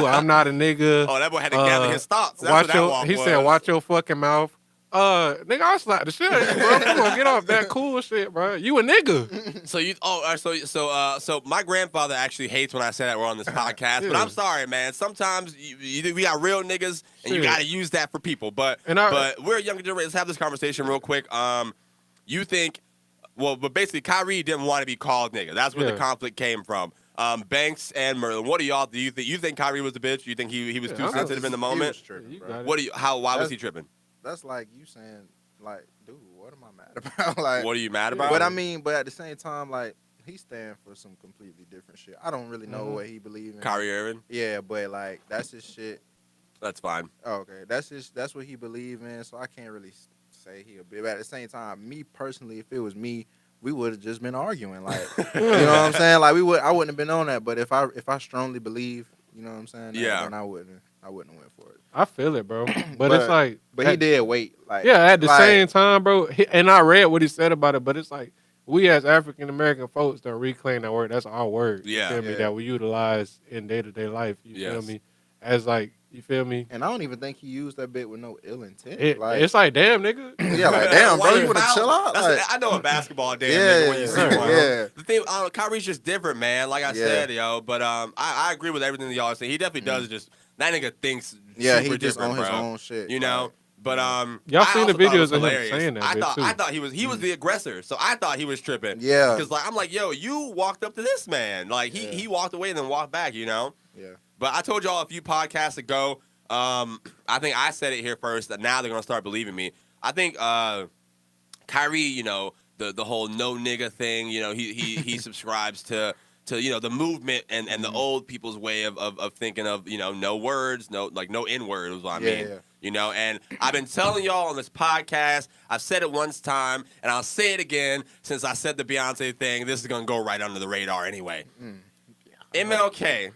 I'm not a nigga." Oh, that boy had to gather his thoughts. That's what that walk He was. said, "Watch your fucking mouth." Nigga, I slapped the shit out of you, bro. Come on, get off that cool shit, bro. You a nigga. So my grandfather actually hates when I say that we're on this podcast, but Yeah. I'm sorry, man. Sometimes we got real niggas, and you Shit. got to use that for people. But we're a younger generation. Let's have this conversation real quick. You think, but basically Kyrie didn't want to be called nigga. That's where the conflict came from. Banks and Merland, what do y'all do? You think Kyrie was a bitch? You think he was too sensitive in the moment? He was tripping, bro. Why was he tripping? That's like you saying, like, dude, what am I mad about? Like, what are you mad about? But I mean, but at the same time, like, he stand for some completely different shit. I don't really know what he believes in. Kyrie Irving? Yeah, but like that's his shit. That's fine. Oh, okay, that's what he believes in. So I can't really say he a bitch. But at the same time, me personally, if it was me, we would have just been arguing. Like, you know what I'm saying? Like I wouldn't have been on that. But if I strongly believe, you know what I'm saying? Then I wouldn't have went for it. I feel it, bro. But it's like, but he did wait. Like, yeah, at the same time, bro. And I read what he said about it, but it's like we as African American folks don't reclaim that word. That's our word. Yeah. You feel me? That we utilize in day-to-day life. You feel me? as like, you feel me? And I don't even think he used that bit with no ill intent. It's like, damn, nigga. Yeah, like, damn, bro, you want to chill out? Like, I know a basketball damn yeah, nigga when you see one. yeah. The thing, Kyrie's just different, man. Like I said, yo. But I agree with everything that y'all say. He definitely does just, that nigga thinks super he just on his bro. own shit. You know? But y'all seen the videos of him hilarious. saying that? I thought he was the aggressor, so I thought he was tripping. Yeah, because like I'm like, yo, you walked up to this man, like he walked away and then walked back, you know. Yeah. But I told y'all a few podcasts ago. I think I said it here first. That now they're gonna start believing me. I think Kyrie, you know, the whole no nigga thing. You know, he subscribes to you know the movement and the old people's way of thinking of, you know, no words, no N word is what I mean. Yeah. You know, and I've been telling y'all on this podcast, I've said it once time, and I'll say it again since I said the Beyonce thing. This is going to go right under the radar anyway. MLK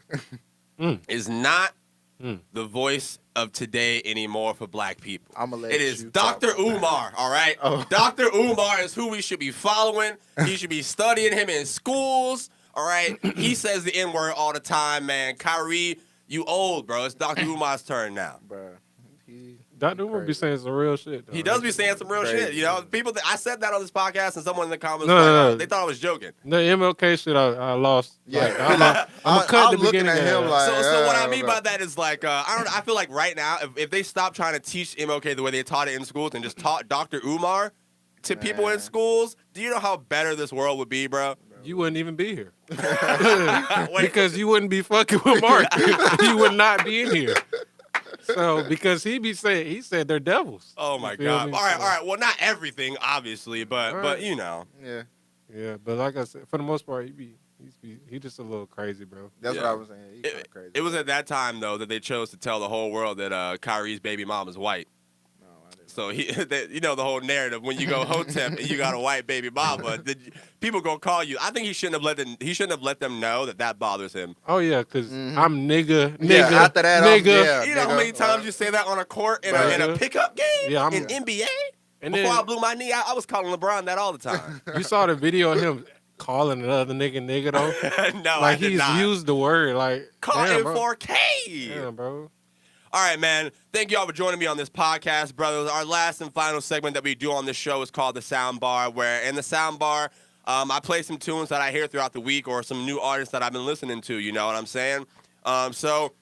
is not the voice of today anymore for black people. It is Dr. Umar, all right? Oh. Dr. Umar is who we should be following. He should be studying him in schools, all right? He says the N-word all the time, man. Kyrie, you old, bro. It's Dr. Umar's turn now. Bro. Dr. Umar be saying some real shit, though. He does be saying some real shit, you know. People, I said that on this podcast, and someone in the comments they thought I was joking. The MLK shit, I lost. Yeah, like, I'm a cut the beginning of him like, so what I mean by that is like I feel like right now if they stop trying to teach MLK the way they taught it in schools and just taught Dr. Umar to people in schools, do you know how better this world would be, bro? You wouldn't even be here. Because you wouldn't be fucking with Mark. You would not be in here. So, because he said they're devils. Oh my God. All right. Well, not everything, obviously, but you know. Yeah. Yeah, but like I said, for the most part, he just a little crazy, bro. That's what I was saying. He's crazy. It was at that time though that they chose to tell the whole world that Kyrie's baby mom is white. So you know the whole narrative when you go Hotep and you got a white baby mama, people gonna call you. I think he shouldn't have let them know that bothers him. Oh yeah, because I'm nigga. After that, nigga. You know how many times you say that on a court in a pickup game in NBA? And Before then, I blew my knee, I was calling LeBron that all the time. You saw the video of him calling another nigga though. No, like I did he's not. used the word like Call damn, in bro. 4K. Damn, bro. All right, man. Thank y'all for joining me on this podcast, brothers. Our last and final segment that we do on this show is called the Sound Bar, where in the Sound Bar, I play some tunes that I hear throughout the week or some new artists that I've been listening to, you know what I'm saying? So,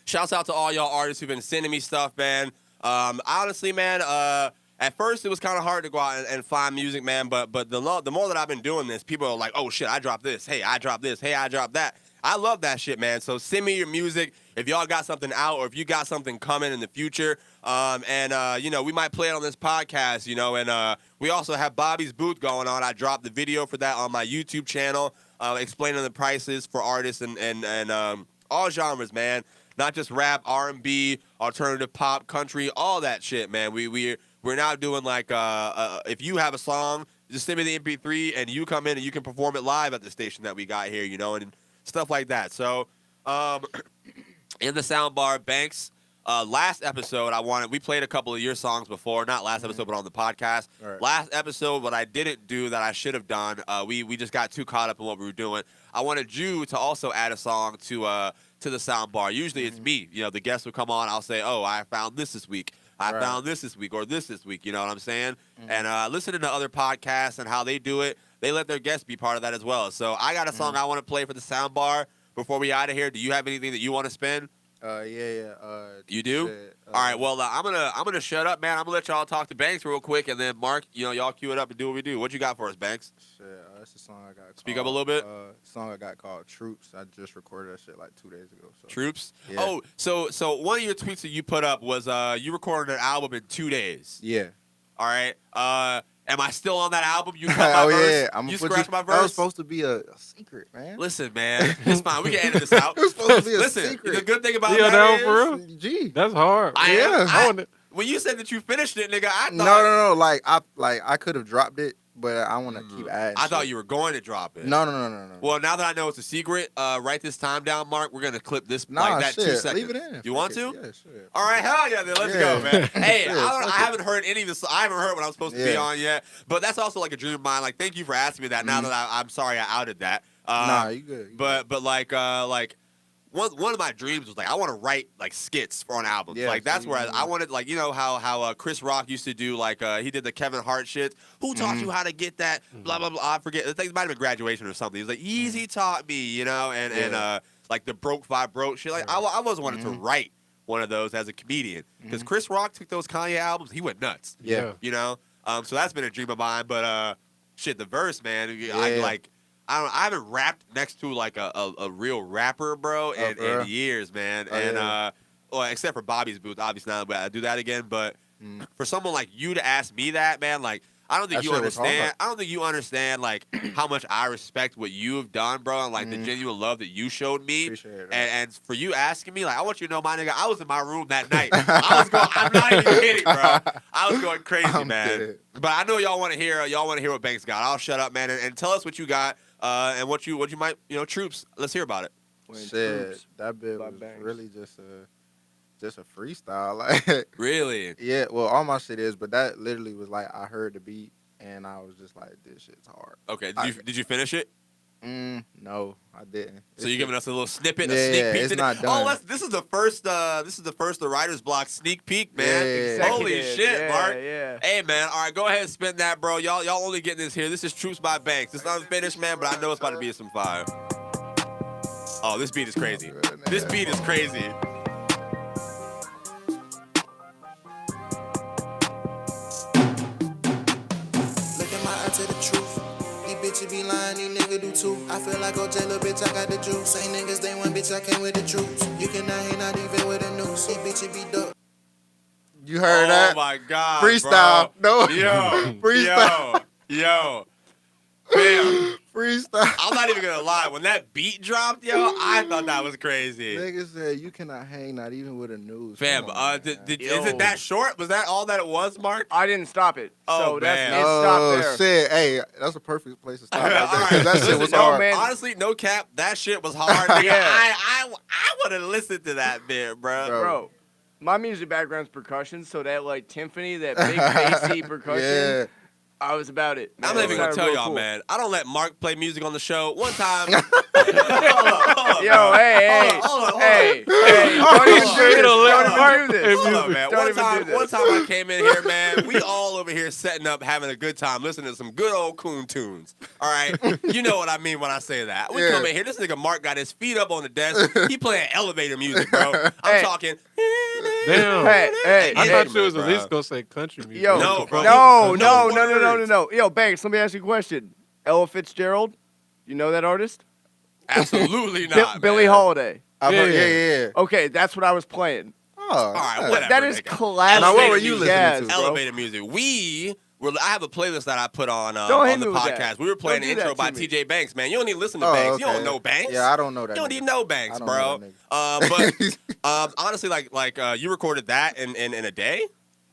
shouts out to all y'all artists who've been sending me stuff, man. Honestly, man, at first it was kind of hard to go out and find music, man, but the more that I've been doing this, people are like, oh, shit, I dropped this. Hey, I dropped this. Hey, I dropped that. I love that shit, man. So send me your music if y'all got something out or if you got something coming in the future. You know, we might play it on this podcast, you know. And we also have Bobby's Booth going on. I dropped the video for that on my YouTube channel, explaining the prices for artists and all genres, man. Not just rap, R&B, alternative pop, country, all that shit, man. We're now doing like if you have a song, just send me the MP3 and you come in and you can perform it live at the station that we got here, you know, and stuff like that. So, in the soundbar, Banks, last episode, we played a couple of your songs before, not last episode, but on the podcast. Right. Last episode, what I didn't do that I should have done, we just got too caught up in what we were doing. I wanted you to also add a song to the soundbar. Usually it's me. You know, the guests will come on. I'll say, oh, I found this week. I found this week or this week. You know what I'm saying? And listening to other podcasts and how they do it, they let their guests be part of that as well. So I got a song I want to play for the soundbar before we out of here. Do you have anything that you want to spin? Yeah. You do? Shit, all right. Well, I'm gonna shut up, man. I'm gonna let y'all talk to Banks real quick, and then Mark, you know, y'all cue it up and do what we do. What you got for us, Banks? Shit, that's a song I got. Speak up a little bit. Song I got called Troops. I just recorded that shit like 2 days ago. So. Troops. Yeah. Oh, so one of your tweets that you put up was you recorded an album in 2 days. Yeah. All right. Am I still on that album? You cut my verse? Yeah. You scratched my verse? That was supposed to be a secret, man. Listen, man. It's fine. We can edit this out. It was supposed to be a Listen, secret. the good thing about Yeah, that is... for real? Gee. That's hard. When you said that you finished it, nigga, I thought... No. Like I could have dropped it, but I want to keep adding. I thought you were going to drop it. No. Well, now that I know it's a secret, write this time down, Mark. We're going to clip this Nah, like that shit. 2 seconds. Leave it in. You want to? Yeah, sure. All right, hell yeah, then let's go, man. Hey, I haven't heard any of this. I haven't heard what I'm supposed to be on yet. But that's also like a dream of mine. Like, thank you for asking me that. Now that I'm sorry I outed that. Nah, you good. But like one of my dreams was like I want to write like skits for on albums. Yeah, like that's so where I wanted like how Chris Rock used to do like he did the Kevin Hart shit. Who taught you how to get that? Blah blah blah. I forget. I think it might have been graduation or something. He was like Easy taught me, and like the broke five broke shit. Like I was wanting to write one of those as a comedian because Chris Rock took those Kanye albums. He went nuts. Yeah. So that's been a dream of mine. But shit, the verse, man. I haven't rapped next to like a real rapper, bro, in years, man. Well, except for Bobby's Booth, obviously now I do that again. But for someone like you to ask me that, man, like I don't think you understand. I don't think you understand like how much I respect what you have done, bro, and like the genuine love that you showed me. Appreciate it, and for you asking me, like I want you to know, my nigga, I was in my room that night. I'm not even kidding, bro. I was going crazy, man. But I know y'all want to hear what Banks got. I'll shut up, man, and tell us what you got. And what you might, Troops. Let's hear about it. Shit, that bit was really just a freestyle. Like really? Yeah. Well, all my shit is, but that literally was like I heard the beat and I was just like, this shit's hard. Okay. Did you finish it? No, I didn't. So you're giving us a little snippet, a sneak peek. It's not done. Oh, this is the first. The Writer's Block sneak peek, man. Yeah. Holy shit, Mark. Yeah. Hey, man. All right, go ahead and spin that, bro. Y'all only getting this here. This is Troops by Banks. It's unfinished, man, but I know it's about to be some fire. Oh, this beat is crazy. This beat is crazy. Look at my eye to the truth. These bitches be lying, these niggas do too. I feel like OJ, little bitch, I got the juice. Say niggas, they one bitch, I came with the troops. You cannot hear, not even with a noose. These bitches be dope. You heard that? Oh my god. Freestyle. Bro. No. Yo. Freestyle. Yo. Bam. Freestyle. I'm not even gonna lie. When that beat dropped, yo, I thought that was crazy. Niggas said you cannot hang, not even with a noose. Fam, is it that short? Was that all that it was, Mark? I didn't stop it. Oh, so that's man. it. Stop there. Shit. Hey, that's a perfect place to stop. Right there, All 'cause right. that shit Listen, was no, hard. man. Honestly, no cap, that shit was hard. Nigga. Yeah. I would have listened to that bit, bro. Bro, my music background's percussion, so that like timpani, that big bassy percussion. Yeah. I was about it. I'm not even gonna tell y'all, man. I don't let Mark play music on the show. One time, Yo, hey, don't even do this. Hold up, man. Don't even do this. One time I came in here, man. We all over here setting up, having a good time, listening to some good old coon tunes. All right, you know what I mean when I say that. We come in here. This nigga Mark got his feet up on the desk. He playing elevator music, bro. I'm talking. Damn. Hey, I thought you was bro. at least gonna say country music. Yo, No, bro. no. Yo, Banks, let me ask you a question. Ella Fitzgerald, you know that artist? Absolutely not. Billie man. Holiday. Yeah. Okay, that's what I was playing. Oh, All right, whatever. That is nigga. classic. Now, what were you listening jazz, to? bro. Elevator music. I have a playlist that I put on Don't hit the me with podcast. that. We were playing Don't the do intro that by to me. TJ Banks, man. You don't need to listen to Oh, Banks. You okay. don't know Banks. Yeah, I don't know that. You don't nigga. need no Banks, I don't bro. know that But honestly, like you recorded that in a day.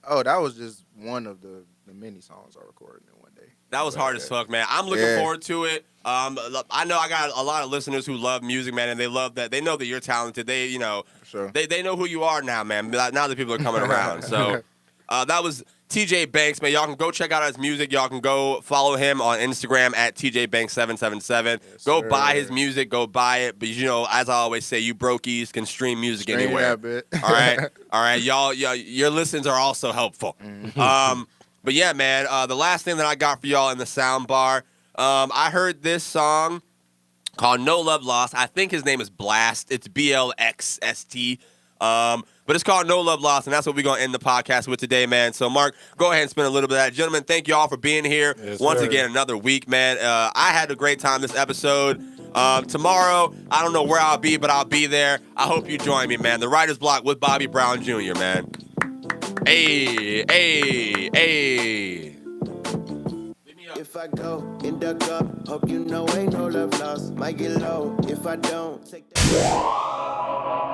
Oh, that was just one of the many songs I recorded in one day. That was hard as fuck, man. I'm looking forward to it. I know I got a lot of listeners who love music, man, and they love that. They know that you're talented. They, Sure. they know who you are now, man. Now that people are coming around. So that was TJ Banks, man. Y'all can go check out his music. Y'all can go follow him on Instagram at TJBanks777. Go buy his music. Go buy it. But as I always say, you brokies can stream music anywhere. That bit. All right, y'all. Your listens are also helpful. But yeah, man. The last thing that I got for y'all in the sound bar, I heard this song called No Love Lost. I think his name is Blast. It's BLXST. But it's called No Love Lost, and that's what we're going to end the podcast with today, man. So, Mark, go ahead and spend a little bit of that. Gentlemen, thank you all for being here. Yes, once sir. again, another week, man. I had a great time this episode. Tomorrow, I don't know where I'll be, but I'll be there. I hope you join me, man. The Writer's Block with Bobby Brown Jr., man. Hey. If I go and duck up, hope you know ain't no love lost. Might get low if I don't take that.